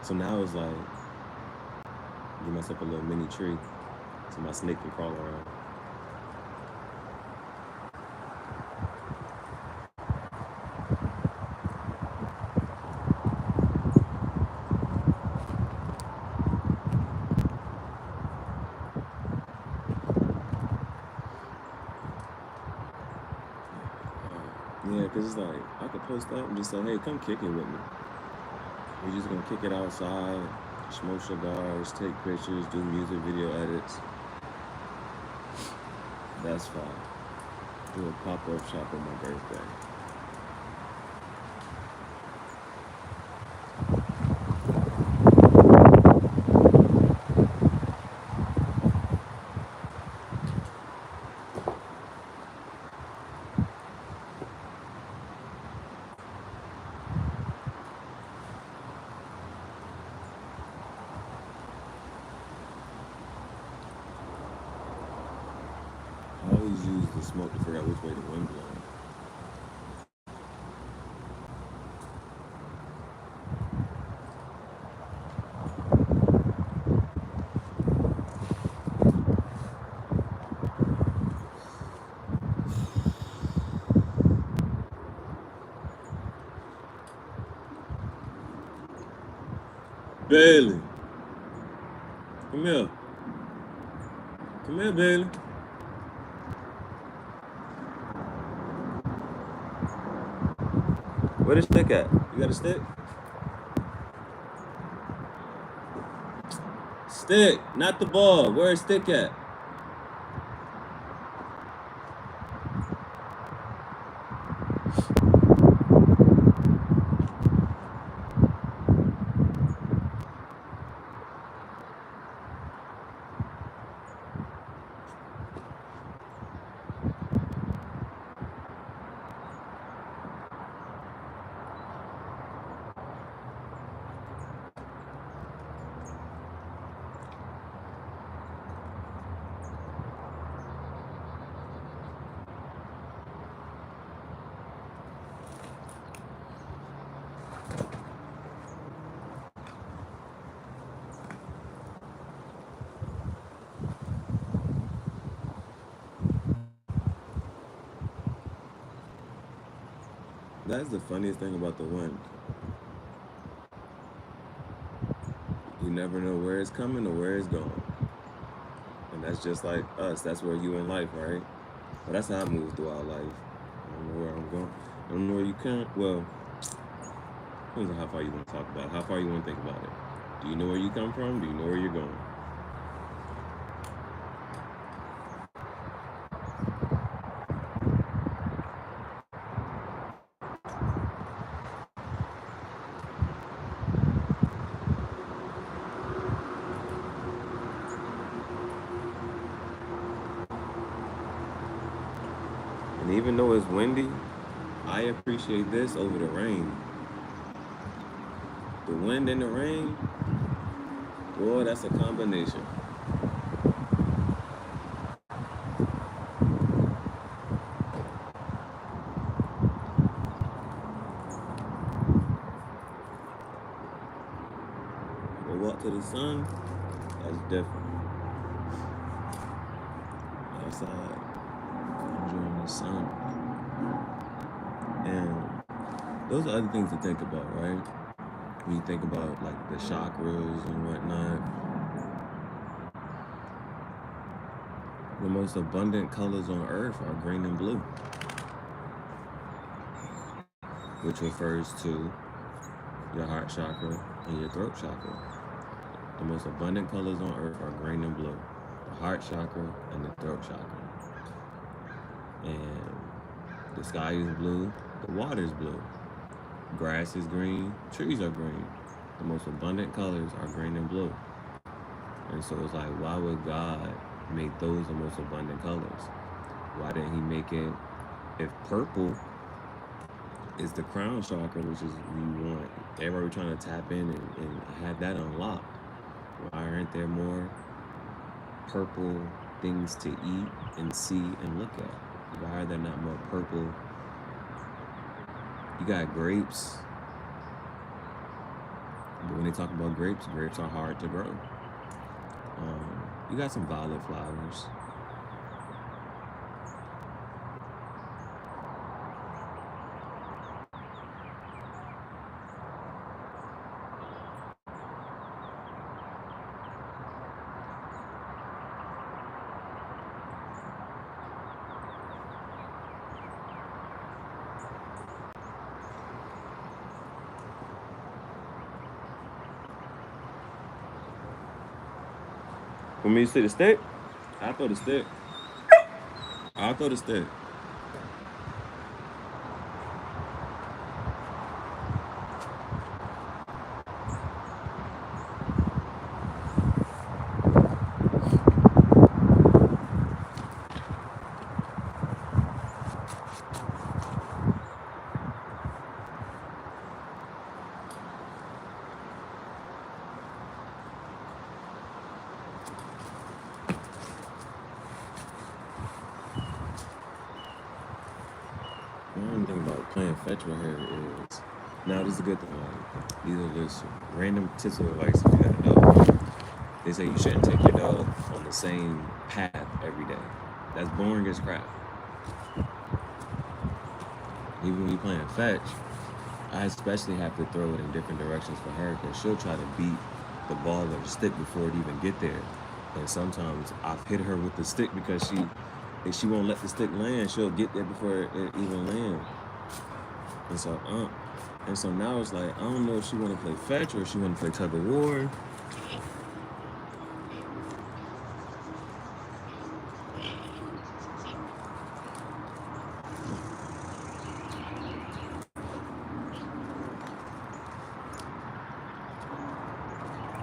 So now it's like, give myself a little mini tree so my snake can crawl around. Yeah, because it's like, I could post up and just say, hey, come kick it with me. We're just going to kick it outside, smoke cigars, take pictures, do music video edits. That's fine. Do a pop-up shop on my birthday. I always use the smoke to figure out which way the wind blows. Bailey, come here. Come here, Bailey. Where the stick at? You got a stick? Stick, not the ball. Where is stick at? That's the funniest thing about the wind. You never know where it's coming or where it's going. And that's just like us. That's where you in life, right? But that's how I move throughout life. I don't know where I'm going. I don't know where you can. Well, depends on how far you want to talk about it. How far you want to think about it. Do you know where you come from? Do you know where you're going? And even though it's windy, I appreciate this over the rain. The wind and the rain, boy, that's a combination. But walk to the sun, that's different. Outside, enjoying the sun. And those are other things to think about, right? When you think about like the chakras and whatnot, the most abundant colors on earth are green and blue, which refers to your heart chakra and your throat chakra. The most abundant colors on earth are green and blue, the heart chakra and the throat chakra. And the sky is blue, the water is blue, grass is green, trees are green. The most abundant colors are green and blue. And so it's like, why would God make those the most abundant colors? Why didn't he make it, if purple is the crown chakra, which is we want, everybody trying to tap in and have that unlocked. Why aren't there more purple things to eat and see and look at? Why are there not more purple? You got grapes, but when they talk about grapes, grapes are hard to grow. You got some violet flowers. For me to see the stick, I'll throw the stick. I'll throw the stick. One thing about playing fetch with her is, now this is a good thing, like, these are just random tips of advice if you got a dog. They say you shouldn't take your dog on the same path every day. That's boring as crap. Even when you're playing fetch, I especially have to throw it in different directions for her because she'll try to beat the ball or the stick before it even get there. And sometimes I've hit her with the stick because if she won't let the stick land, she'll get there before it even lands. And so now it's like, I don't know if she want to play fetch or if she want to play tug of war.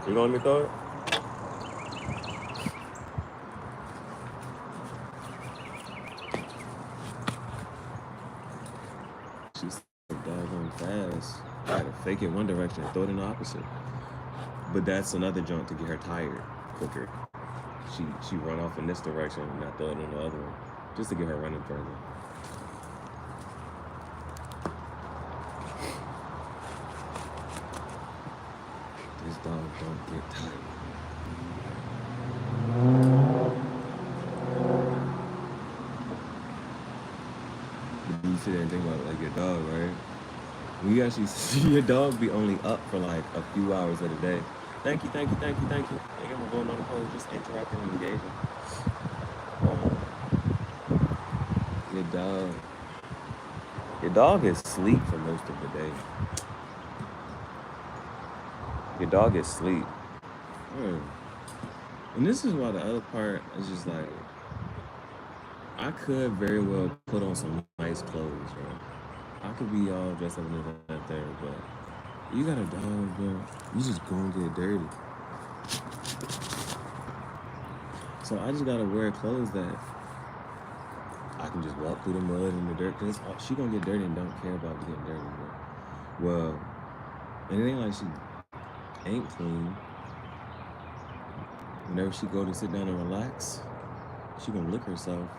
You gonna let me throw it? She's so doggone fast. I gotta fake it one direction and throw it in the opposite. But that's another jump to get her tired quicker. She run off in this direction and I throw it in the other one, just to get her running further. This dog don't get tired. You sit there and think about it like your dog, right? When you actually see your dog be only up for like a few hours of the day. Thank you. Thank you, we're going on the phone, just interacting and engaging. Your dog is asleep for most of the day. Your dog is asleep. And this is why the other part is just like, I could very well put on some nice clothes, right? I could be all dressed up and that there, but you got a dog, bro. You just gonna get dirty. So I just gotta wear clothes that I can just walk through the mud and the dirt, because she gonna get dirty and don't care about getting dirty. Well, and it ain't like she ain't clean. Whenever she go to sit down and relax, she gonna lick herself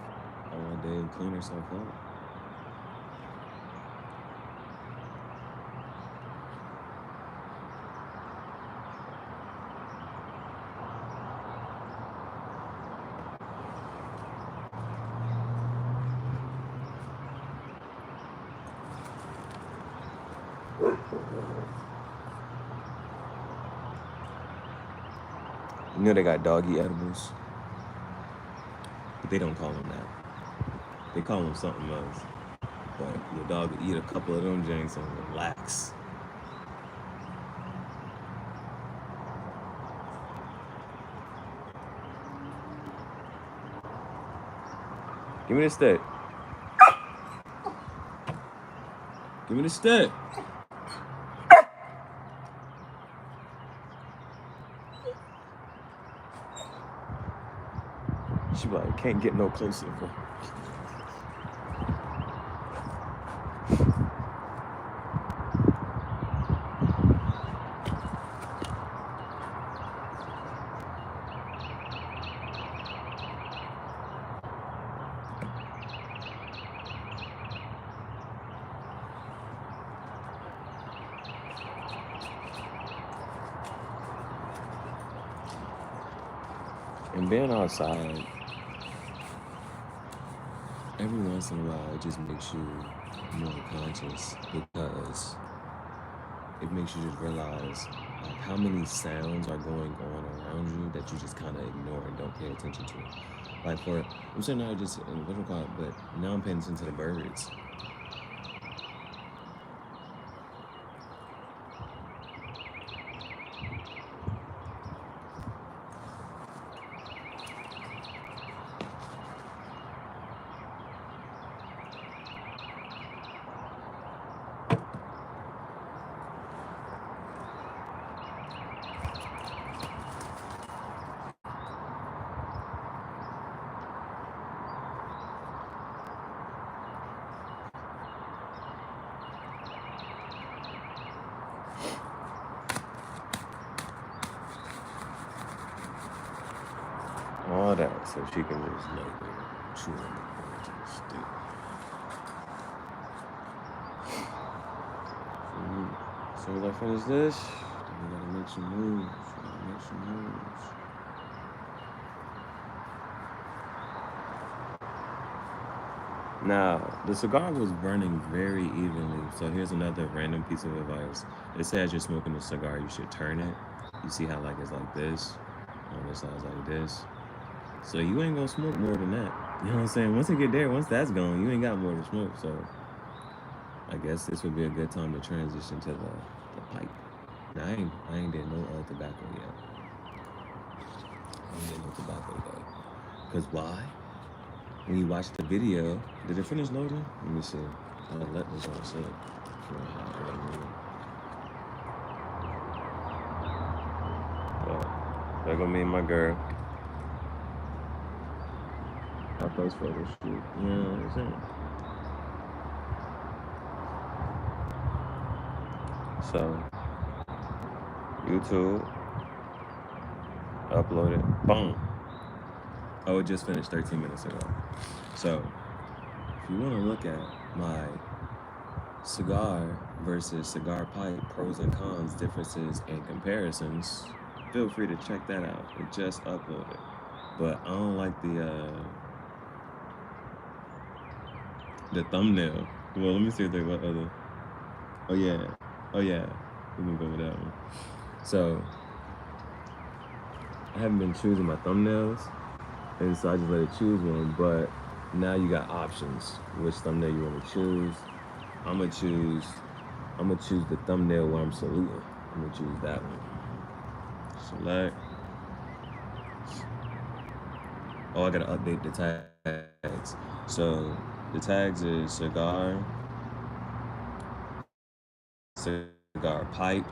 all day and clean herself up. You know they got doggy edibles, but they don't call them that. They call them something else. But your dog will eat a couple of them drinks and relax. Give me the stick. Give me the stick. She like, can't get no closer. Bro. And being outside, every once in a while, it just makes you more conscious, because it makes you just realize like how many sounds are going on around you that you just kind of ignore and don't pay attention to. Like I'm sitting there just in what call it, but now I'm paying attention to the birds. All that, so she can just lay there, chew on the stick. So as I finish this, then we gotta make some moves. Now, the cigar was burning very evenly, so here's another random piece of advice. It says you're smoking a cigar, you should turn it. You see how like it's like this, on this side's like this. So you ain't gonna smoke more than that. You know what I'm saying? Once it get there, once that's gone, you ain't got more to smoke. So I guess this would be a good time to transition to the pipe. Now I ain't did no tobacco yet. I ain't did no tobacco yet. Cause why? When you watch the video, did it finish loading? Let me see. I'll let this on sit for a hot minute. But there gonna be my girl. Our first photo shoot. You know what I'm saying? So, YouTube, upload it, boom. Oh, it just finished 13 minutes ago. So, if you want to look at my cigar versus cigar pipe pros and cons, differences, and comparisons, feel free to check that out. It just uploaded. But I don't like the thumbnail. Well, let me see if there what other. Oh yeah. We can go with that one. So I haven't been choosing my thumbnails, and so I just let it choose one. But now you got options. Which thumbnail you want to choose? I'm gonna choose the thumbnail where I'm saluting. I'm gonna choose that one. Select. Oh, I gotta update the tags. So the tags is cigar pipe,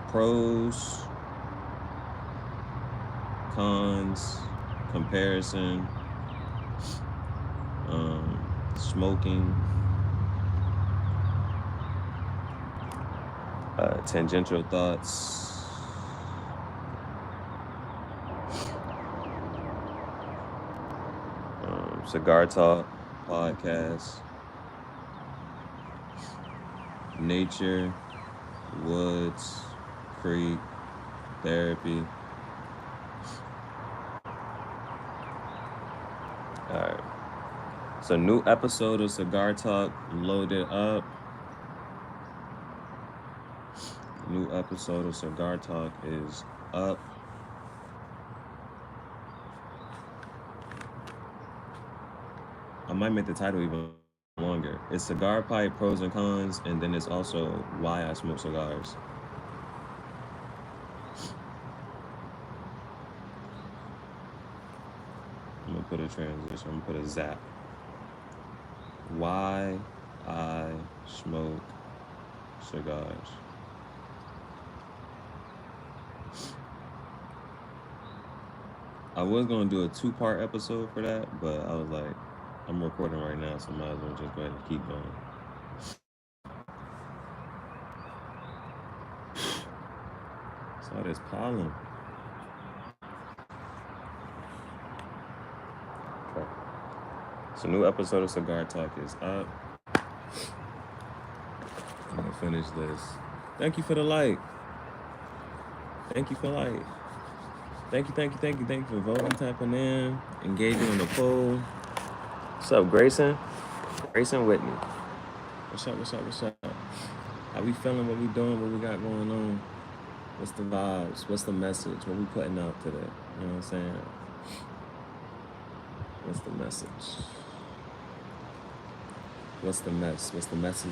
pros, cons, comparison, smoking, tangential thoughts, Cigar Talk podcast, nature, woods, creek, therapy. All right. So new episode of Cigar Talk loaded up. New episode of Cigar Talk is up. I might make the title even longer. It's Cigar Pipe Pros and Cons, and then it's also why I smoke cigars. I'm gonna put a transition, I'm gonna put a zap. Why I smoke cigars. I was gonna do a 2-part episode for that, but I was like, I'm recording right now, so I might as well just go ahead and keep going. Saw this pollen. Okay. So new episode of Cigar Talk is up. I'm gonna finish this. Thank you for the like. Thank you for like. Thank you for voting, tapping in, engaging in the poll. What's up, Grayson? Grayson Whitney. What's up? How we feeling? What we doing? What we got going on? What's the vibes? What's the message? What we putting out today? You know what I'm saying? What's the message? What's the mess? What's the message?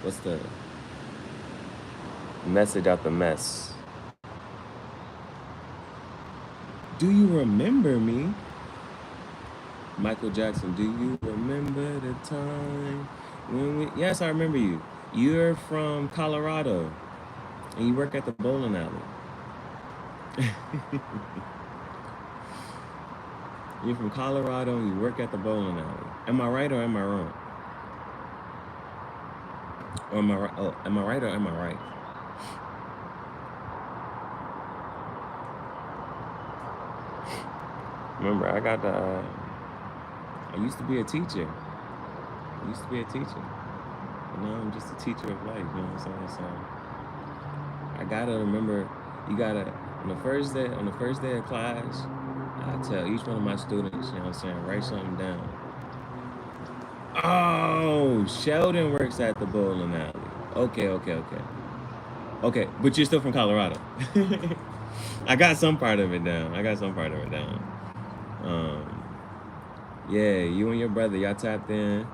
What's the message out the mess? Do you remember me? Michael Jackson, do you remember the time when we... Yes, I remember you. You're from Colorado, and you work at the bowling alley. You're from Colorado, and you work at the bowling alley. Am I right or am I wrong? Or am I right? Oh, am I right or am I right? Remember, I got the... I used to be a teacher. You know, I'm just a teacher of life, you know what I'm saying? So I gotta remember, you gotta, on the first day of class, I tell each one of my students, you know what I'm saying, write something down. Oh, Sheldon works at the bowling alley. Okay, but you're still from Colorado. I got some part of it down. Yeah, you and your brother, y'all tapped in.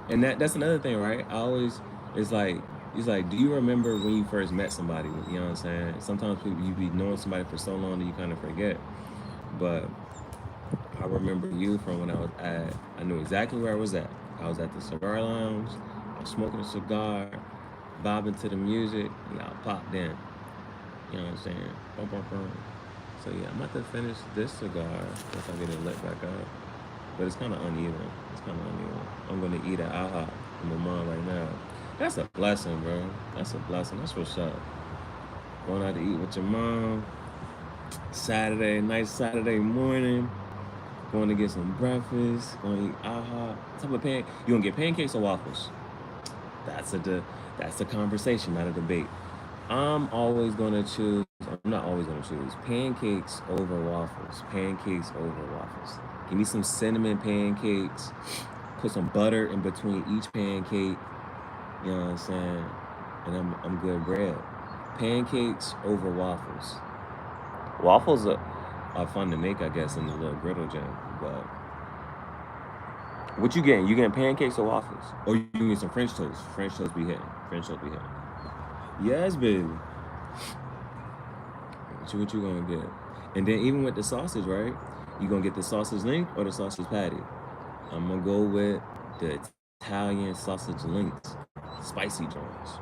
And that's another thing, right? It's like, do you remember when you first met somebody? You know what I'm saying? Sometimes people, you be knowing somebody for so long that you kind of forget. But I remember you from when I knew exactly where I was at. I was at the cigar lounge, I was smoking a cigar, bobbing to the music, and y'all popped in. You know what I'm saying? Boom, boom, boom. So yeah, I'm about to finish this cigar once I get it lit back up. But it's kind of uneven. I'm going to eat at IHOP with my mom right now. That's a blessing, bro. That's what's up. Going out to eat with your mom. Nice Saturday morning. Going to get some breakfast. Going to eat IHOP. You going to get pancakes or waffles? That's the conversation, not a debate. I'm not always going to choose pancakes over waffles. Give me some cinnamon pancakes. Put some butter in between each pancake. You know what I'm saying? And I'm good bread. Pancakes over waffles. Waffles are fun to make, I guess, in the little griddle jam. But what you getting? You getting pancakes or waffles? Or you can get some French toast. French toast be hitting. Yes, baby. What you gonna get? And then even with the sausage, right? You gonna get the sausage link or the sausage patty? I'm gonna go with the Italian sausage links, spicy joints.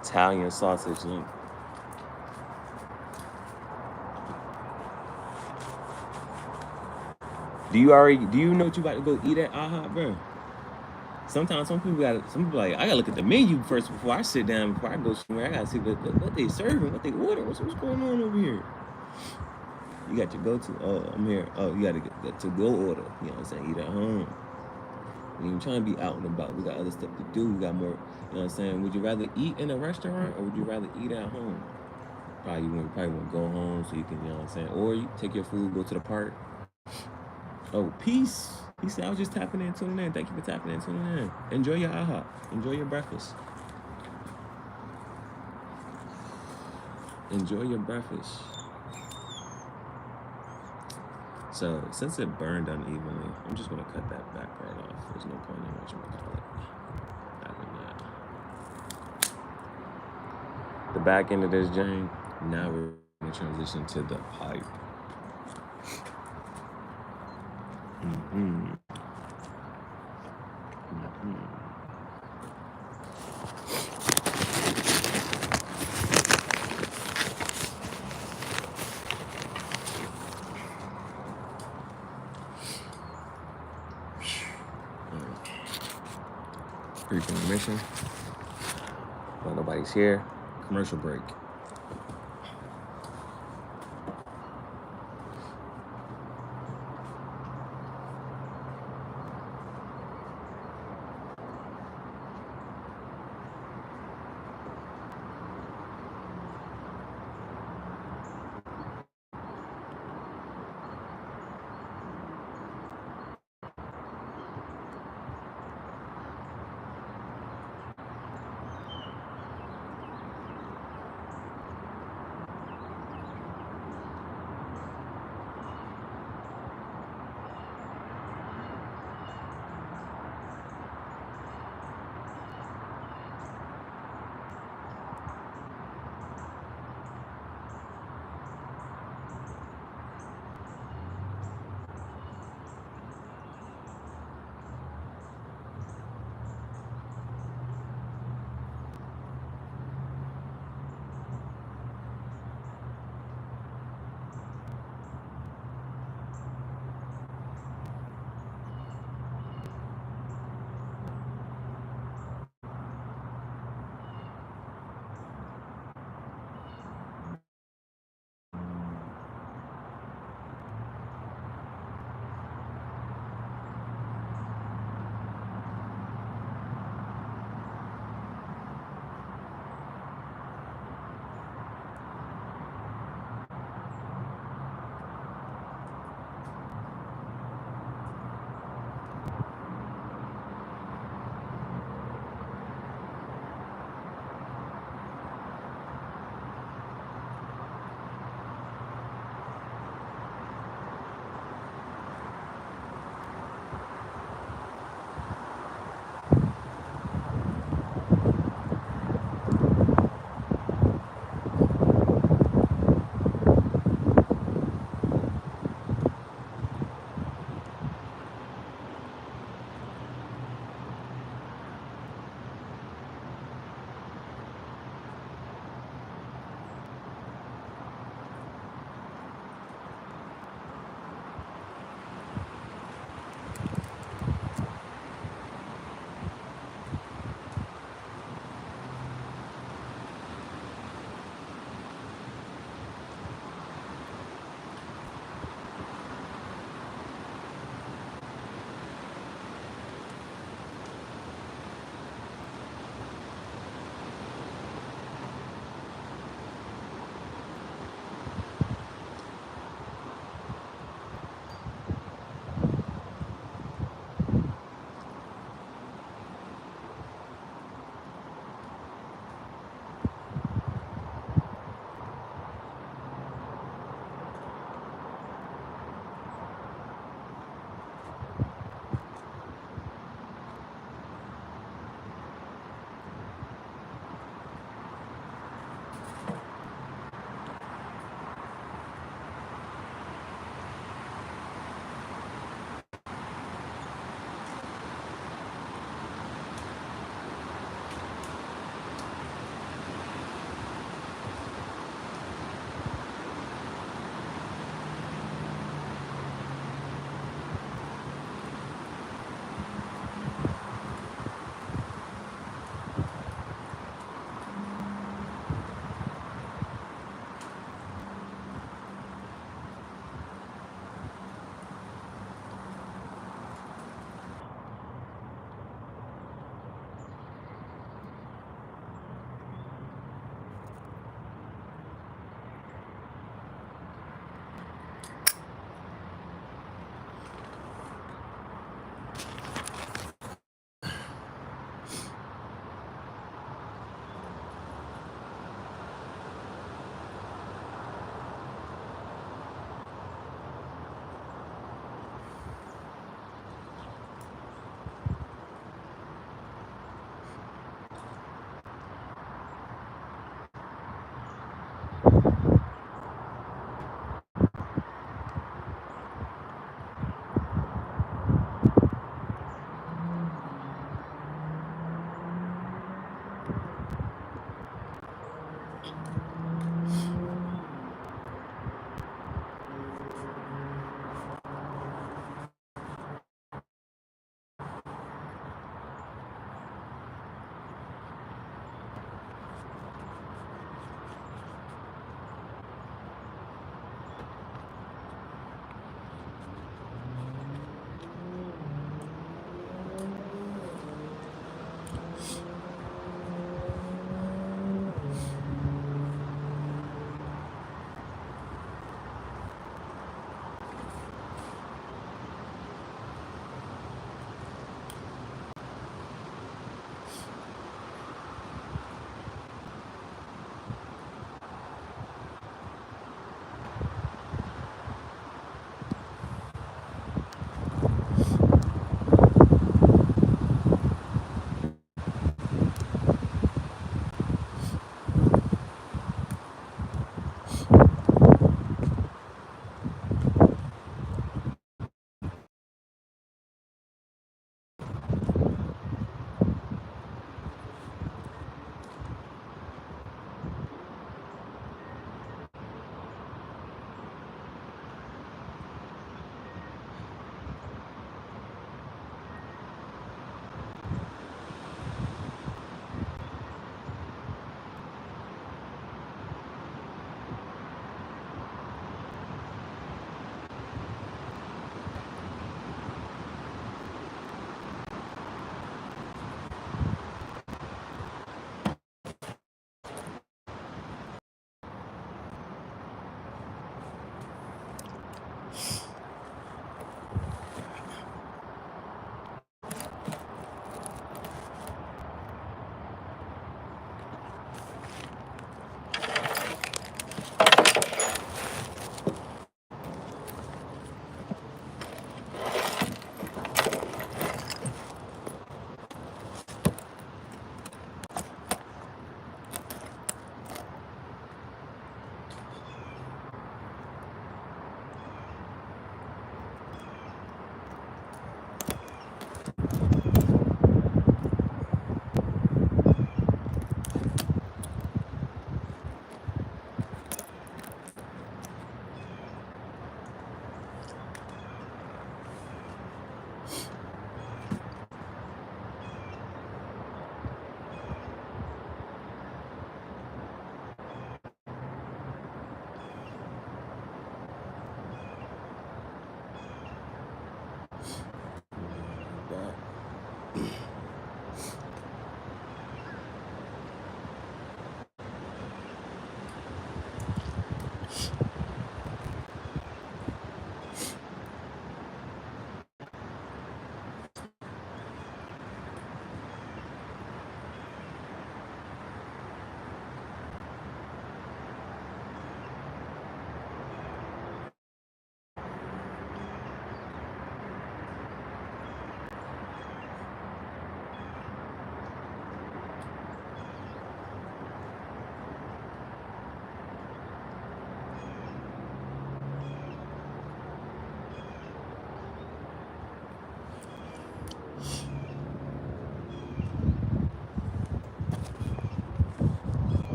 Italian sausage link. Do you know what you about to go eat at IHOP, bro? Sometimes some people like, I gotta look at the menu first before I sit down, before I go somewhere. I gotta see what they serving, what they order, what's going on over here. You got your go-to. Oh, I'm here. Oh, you gotta get to go order. You know what I'm saying? Eat at home. You ain't trying to be out and about. We got other stuff to do. We got more. You know what I'm saying? Would you rather eat in a restaurant or would you rather eat at home? Probably want to go home so you can, you know what I'm saying? Or you take your food, go to the park. Oh, peace. He said, I was just tapping in, tuning in. Thank you for tapping in, tuning in. Enjoy your IHOP. Enjoy your breakfast. Enjoy your breakfast. So, since it burned unevenly, I'm just going to cut that back part off. There's no point in whatchamacallit having that. The back end of this joint, now we're going to transition to the pipe. Brief intermission. While nobody's here, commercial break.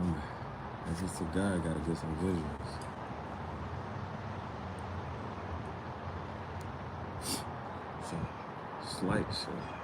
As a cigar, gotta get some visuals. So, slight shit.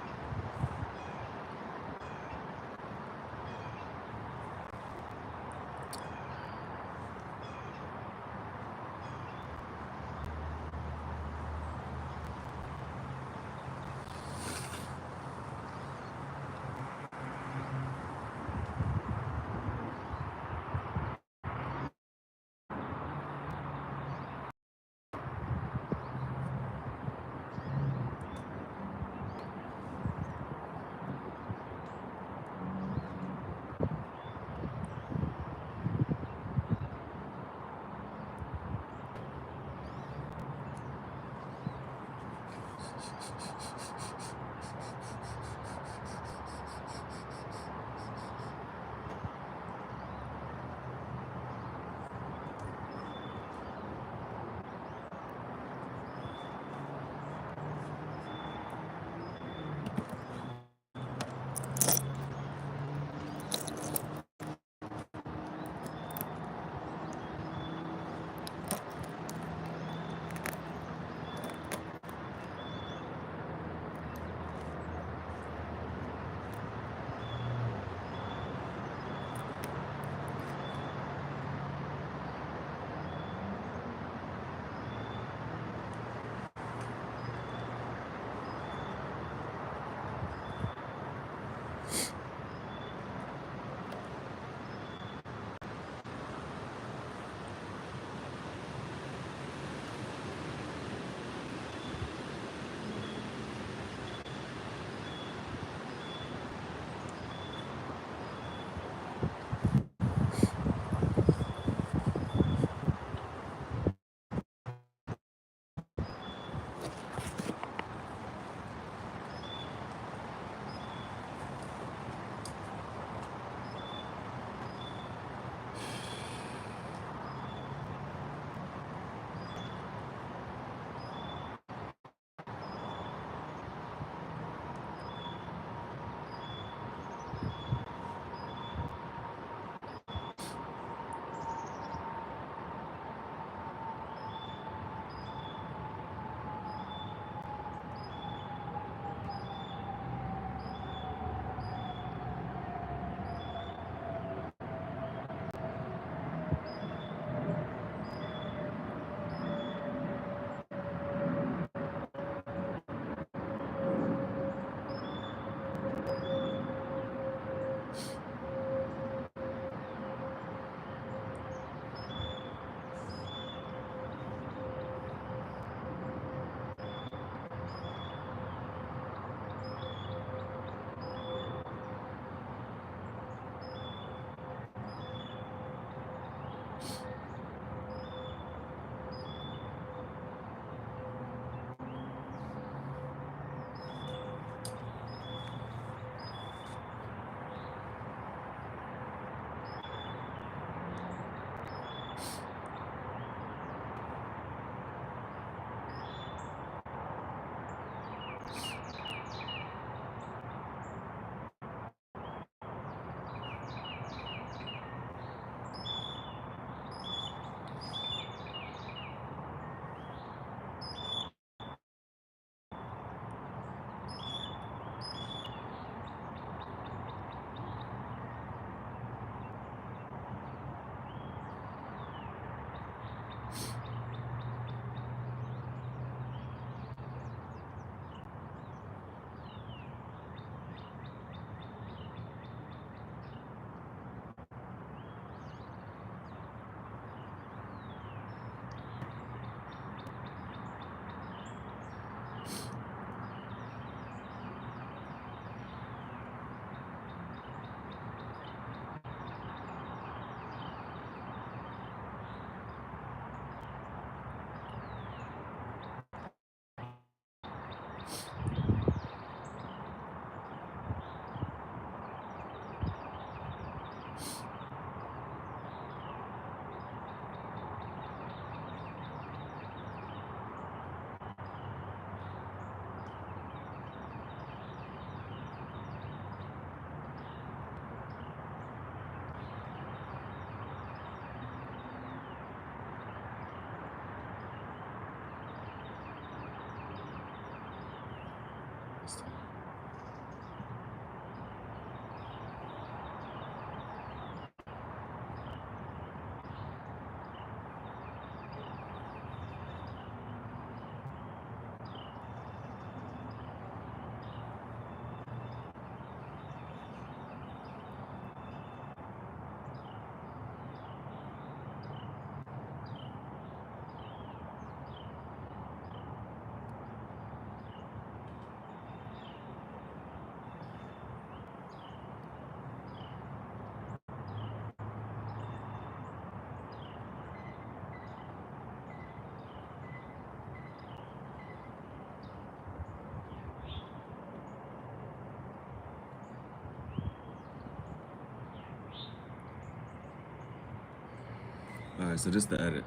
All right, so this the edit.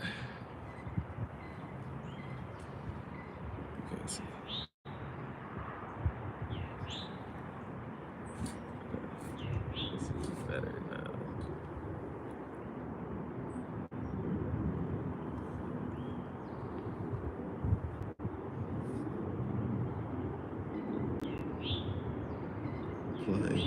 Okay, let's see. This is better now. Play.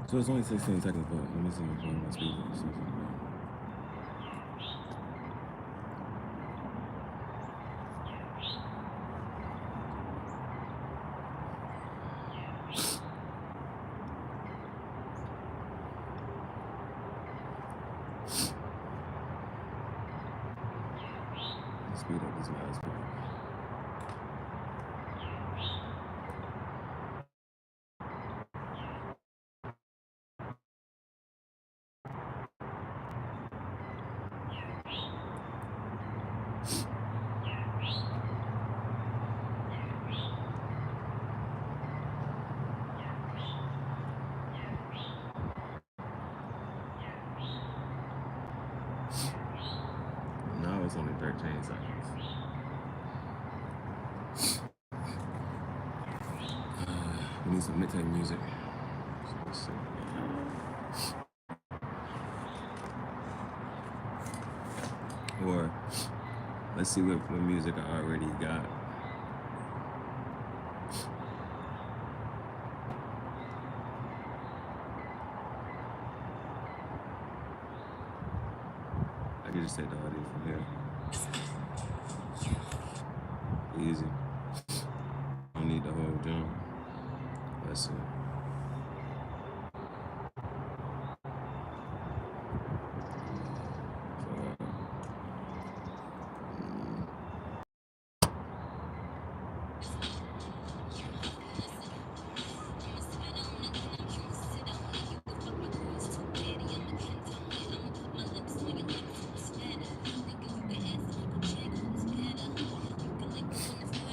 So it's only 16 seconds, but let me see if I'm my speakers. Speed up this last part. Now it's only 13 seconds. We need some mixtape music. So let's see. Or let's see what music I already got. I can just take the audio from here. Easy. Don't need the whole jump. Let's see.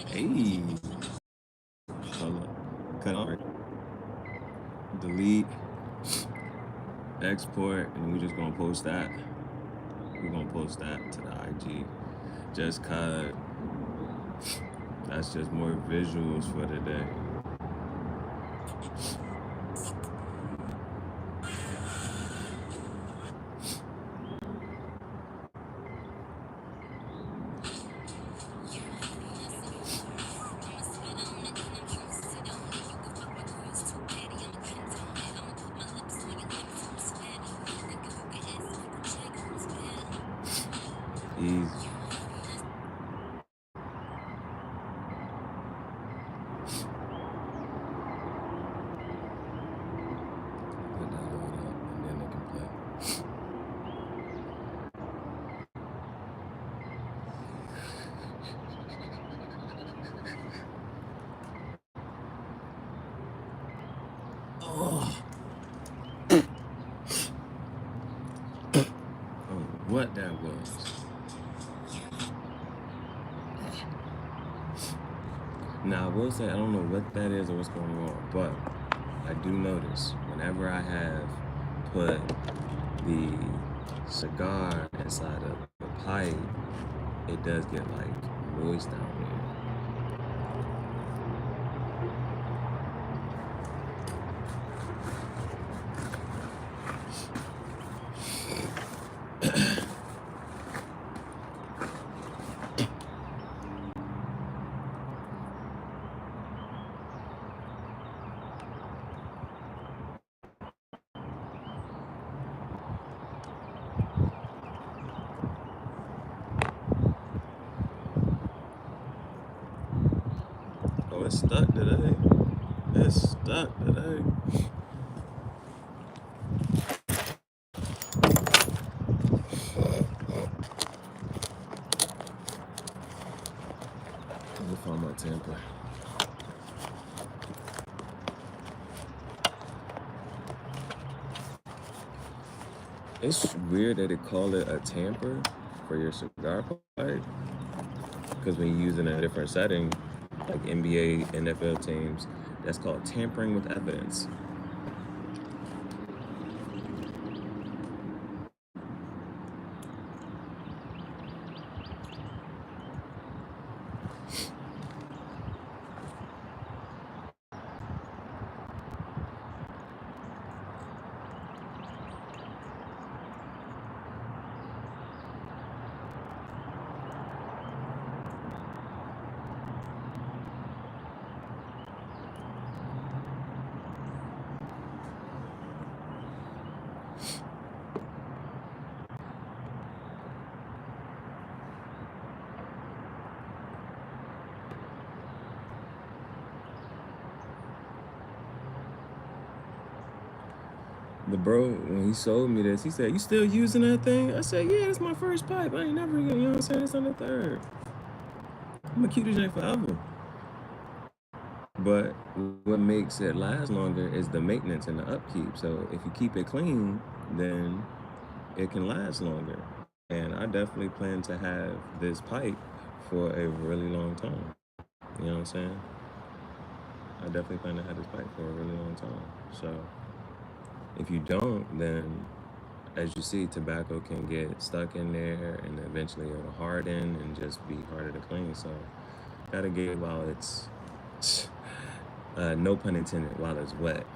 Hey. Hold up. Cut off. Delete. Export. And we just gonna post that. We're gonna post that to the IG. Just cause that's just more visuals for today. Easy. Put that load up and then it can play. Oh. Oh, what that was. Now, I will say, I don't know what that is or what's going on, but I do notice whenever I have put the cigar inside of the pipe, it does get like moist down there. Oh, it's stuck today. It's stuck today. Let me find my temper. It's weird that they call it a tamper for your cigar pipe, because when you use it in a different setting, like NBA, NFL teams, that's called tampering with evidence. The bro, when he sold me this, he said, "You still using that thing?" I said, "Yeah, it's my first pipe. I ain't never, you know what I'm saying? It's on the third. I'm gonna keep this thing forever." But what makes it last longer is the maintenance and the upkeep. So if you keep it clean, then it can last longer. And I definitely plan to have this pipe for a really long time. You know what I'm saying? I definitely plan to have this pipe for a really long time. So if you don't, then as you see, tobacco can get stuck in there and eventually it'll harden and just be harder to clean. So gotta get it while it's, no pun intended, while it's wet.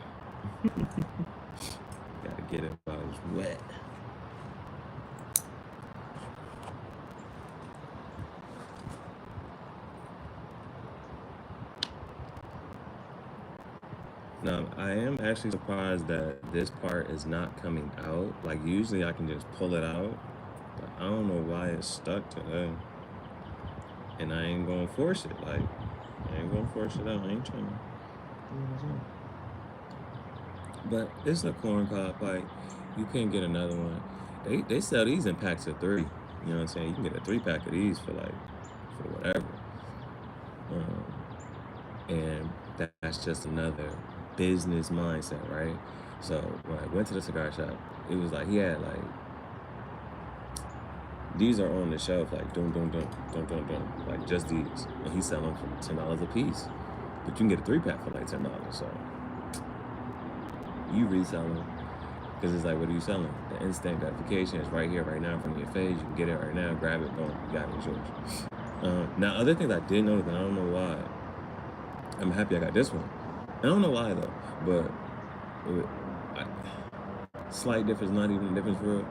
Gotta get it while it's wet. Now, I am actually surprised that this part is not coming out. Like, usually I can just pull it out, but I don't know why it's stuck today. And I ain't gonna force it. Like, I ain't gonna force it out. I ain't trying to. But it's a corn cob pipe. You can get another one. They sell these in packs of 3. You know what I'm saying? You can get a 3-pack of these for whatever. And that's just another business mindset, right? So when I went to the cigar shop, it was like he had like, these are on the shelf, like dum, like just these, and he's selling them for $10 a piece. But you can get a 3-pack for like $10. So you resell them, because it's like, what are you selling? The instant gratification is right here, right now, in front of your face. You can get it right now, grab it, boom, you got it, it's yours. Now, other things I did notice, and I don't know why. I'm happy I got this one. I don't know why though, but slight difference, not even a difference for real.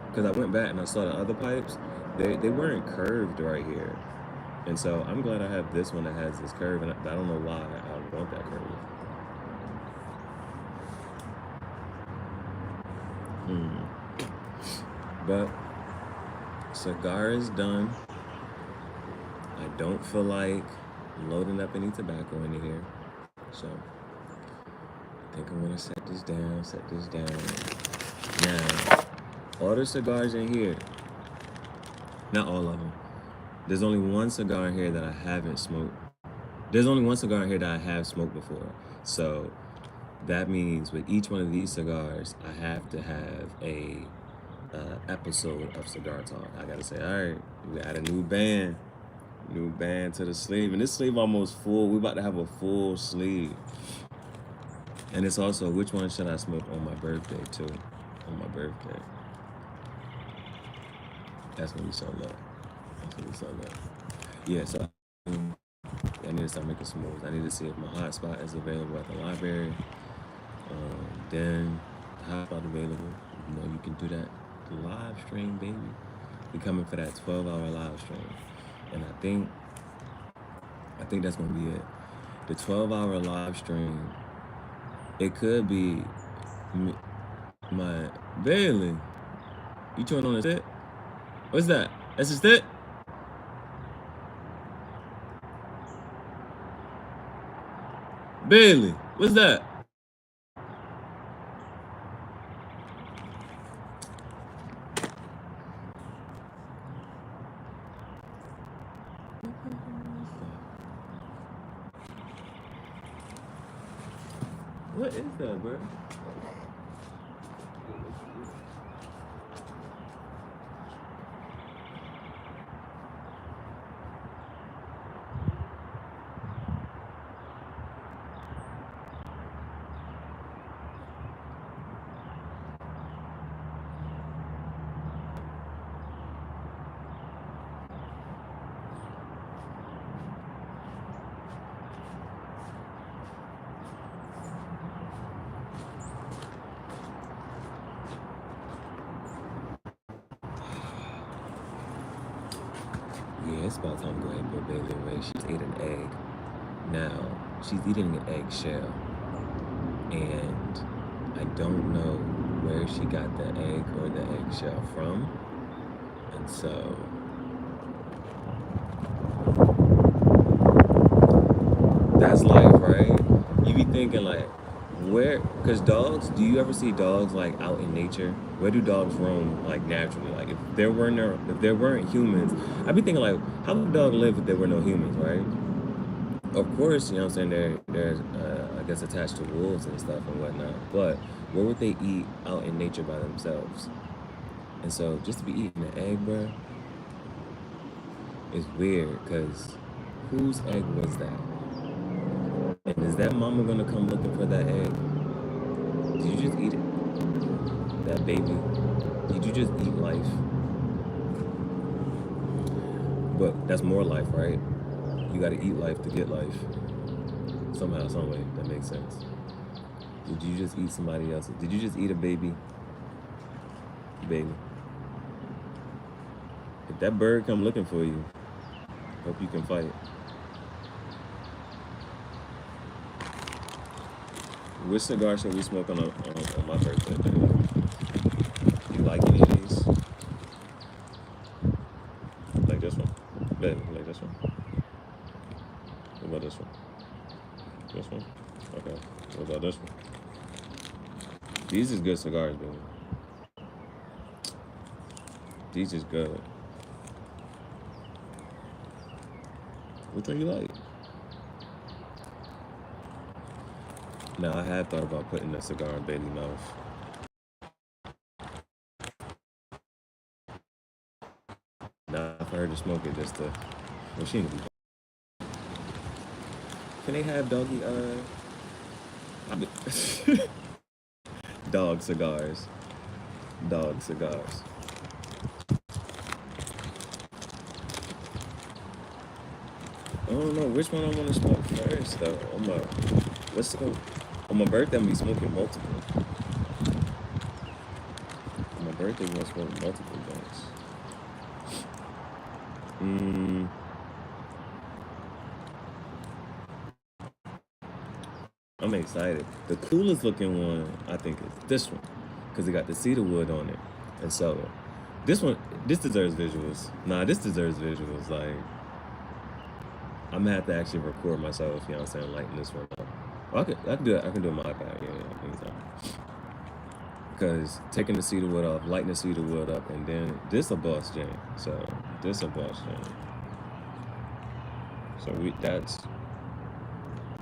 Because I went back and I saw the other pipes, they weren't curved right here. And so I'm glad I have this one that has this curve, and I don't know why I want that curve. But cigar is done. I don't feel like loading up any tobacco into here. So I think I'm gonna set this down. Now, all the cigars in here, not all of them. There's only one cigar in here that I haven't smoked. There's only one cigar in here that I have smoked before. So that means with each one of these cigars, I have to have a episode of Cigar Talk. I gotta say, all right, we got a new band to the sleeve, and this sleeve almost full. We're about to have a full sleeve. And it's also, which one should I smoke on my birthday too? On my birthday. That's gonna be so lit. Yeah, so I need to start making some moves. I need to see if my hotspot is available at the library. Then the hotspot available. You know, you can do that live stream, baby. We're coming for that 12-hour live stream. And I think that's gonna be it. The 12-hour live stream, it could be my Bailey. You turn on the set? What's that? That's just it? Bailey, what's that? What is that, bro? it's about time to go ahead and put Bailey away. She's ate an egg. Now, she's eating an eggshell. And I don't know where she got the egg or the eggshell from. And so that's life, right? You be thinking like, where, because dogs, do you ever see dogs like out in nature? Where do dogs roam like naturally? Like if there weren't humans, I'd be thinking like, how would a dog live if there were no humans, right? Of course, you know what I'm saying, they're I guess attached to wolves and stuff and whatnot, but where would they eat out in nature by themselves? And so just to be eating an egg, bro, is weird, because whose egg was that? And is that mama gonna come looking for that egg? Did you just eat it? That baby? Did you just eat life? But that's more life, right? You gotta eat life to get life. Somehow, some way, that makes sense. Did you just eat somebody else's? Did you just eat a baby? Baby. If that bird come looking for you, hope you can fight. Which cigar should we smoke on my birthday, baby? You like any of these? Like this one? Baby, like this one? What about this one? This one? Okay. What about this one? These is good cigars, baby. These is good. Which one you like? Now, I have thought about putting a cigar in Bailey's mouth. Now, if I heard her smoke it just to... Well, she ain't gonna be... Can they have doggy, dog cigars. Dog cigars. I don't know which one I want to smoke first, though. On my birthday, I'm gonna be smoking multiple. On my birthday, I'm gonna smoke multiple joints. I'm excited. The coolest looking one, I think, is this one, because it got the cedar wood on it. And so, this deserves visuals. Nah, this deserves visuals. Like, I'm gonna have to actually record myself, you know what I'm saying, lighting this one up. Well, I can do it on my iPad, yeah, anytime. Because taking the cedar wood off, lighting the cedar wood up, and then this a boss jam. So this a boss jam. So we're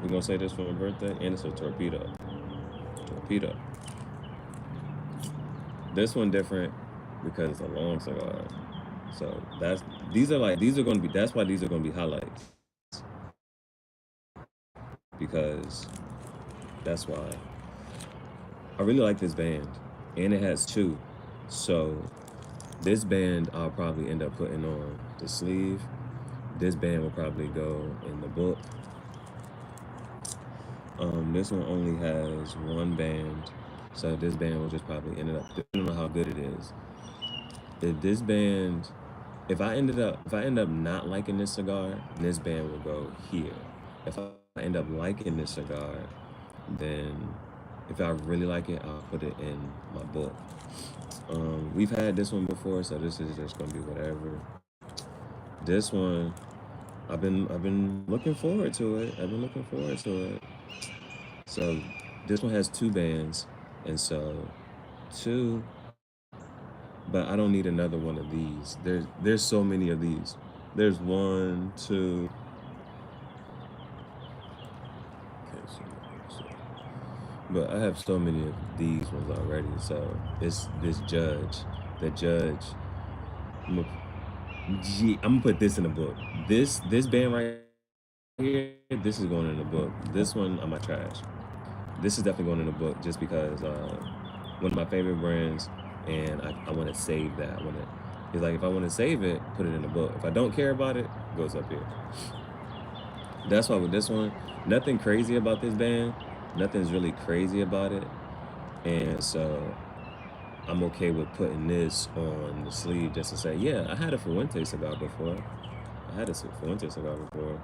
gonna say this for my birthday, and it's a torpedo. Torpedo. This one different because it's a long cigar. So that's why these are gonna be highlights. Because that's why I really like this band, and it has two. So this band I'll probably end up putting on the sleeve. This band will probably go in the book. This one only has one band, so this band will just probably end up, depending on how good it is. If I end up not liking this cigar, this band will go here. If I end up liking this cigar, then if I really like it, I'll put it in my book. We've had this one before, so this is just gonna be whatever. This one, I've been looking forward to it. So this one has two bands, and so two. But I don't need another one of these. There's so many of these. There's one, two. But I have so many of these ones already. So it's this judge. The judge. I'm gonna put this in the book. This band right here, this is going in the book. This one I might trash. This is definitely going in the book just because one of my favorite brands, and I want to save that. It's like if I want to save it, put it in the book. If I don't care about it, it goes up here. That's why with this one, nothing crazy about this band. Nothing's really crazy about it. And so I'm okay with putting this on the sleeve just to say, yeah, I had a Fuente cigar before. I I had a winter cigar before.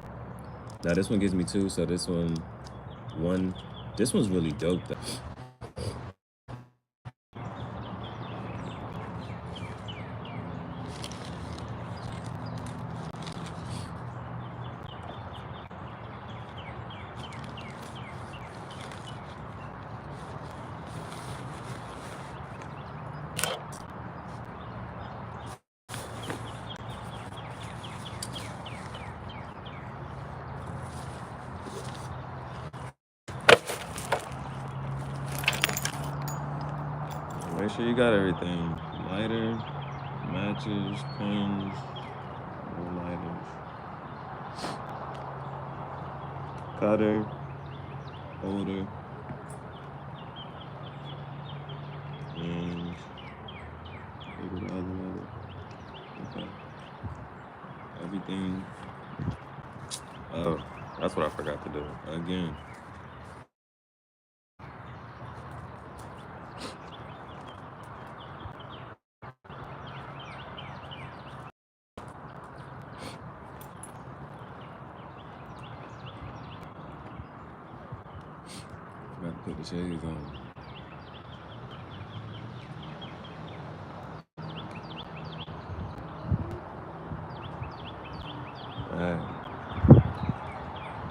Now this one gives me 2, so this one, this one's really dope though. Make sure you got everything. Lighter, matches, pens, more lighters, cutter, holder, and maybe the other letter. Okay. Everything. Oh, that's what I forgot to do. Again. Forgot to put the shades on.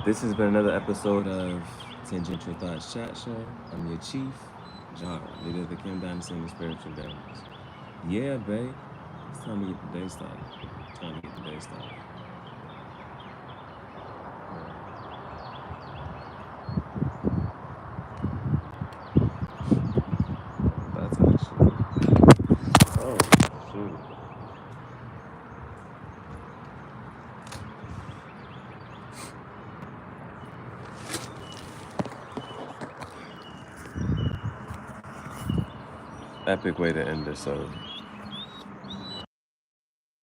This has been another episode of Tangential Thoughts Chat Show. I'm your chief, Gihareh, leader of the Kim Dynasty and the Spiritual Barons. Yeah, babe. It's time to get the day started. That's actually. Oh, shoot. Epic way to end this, so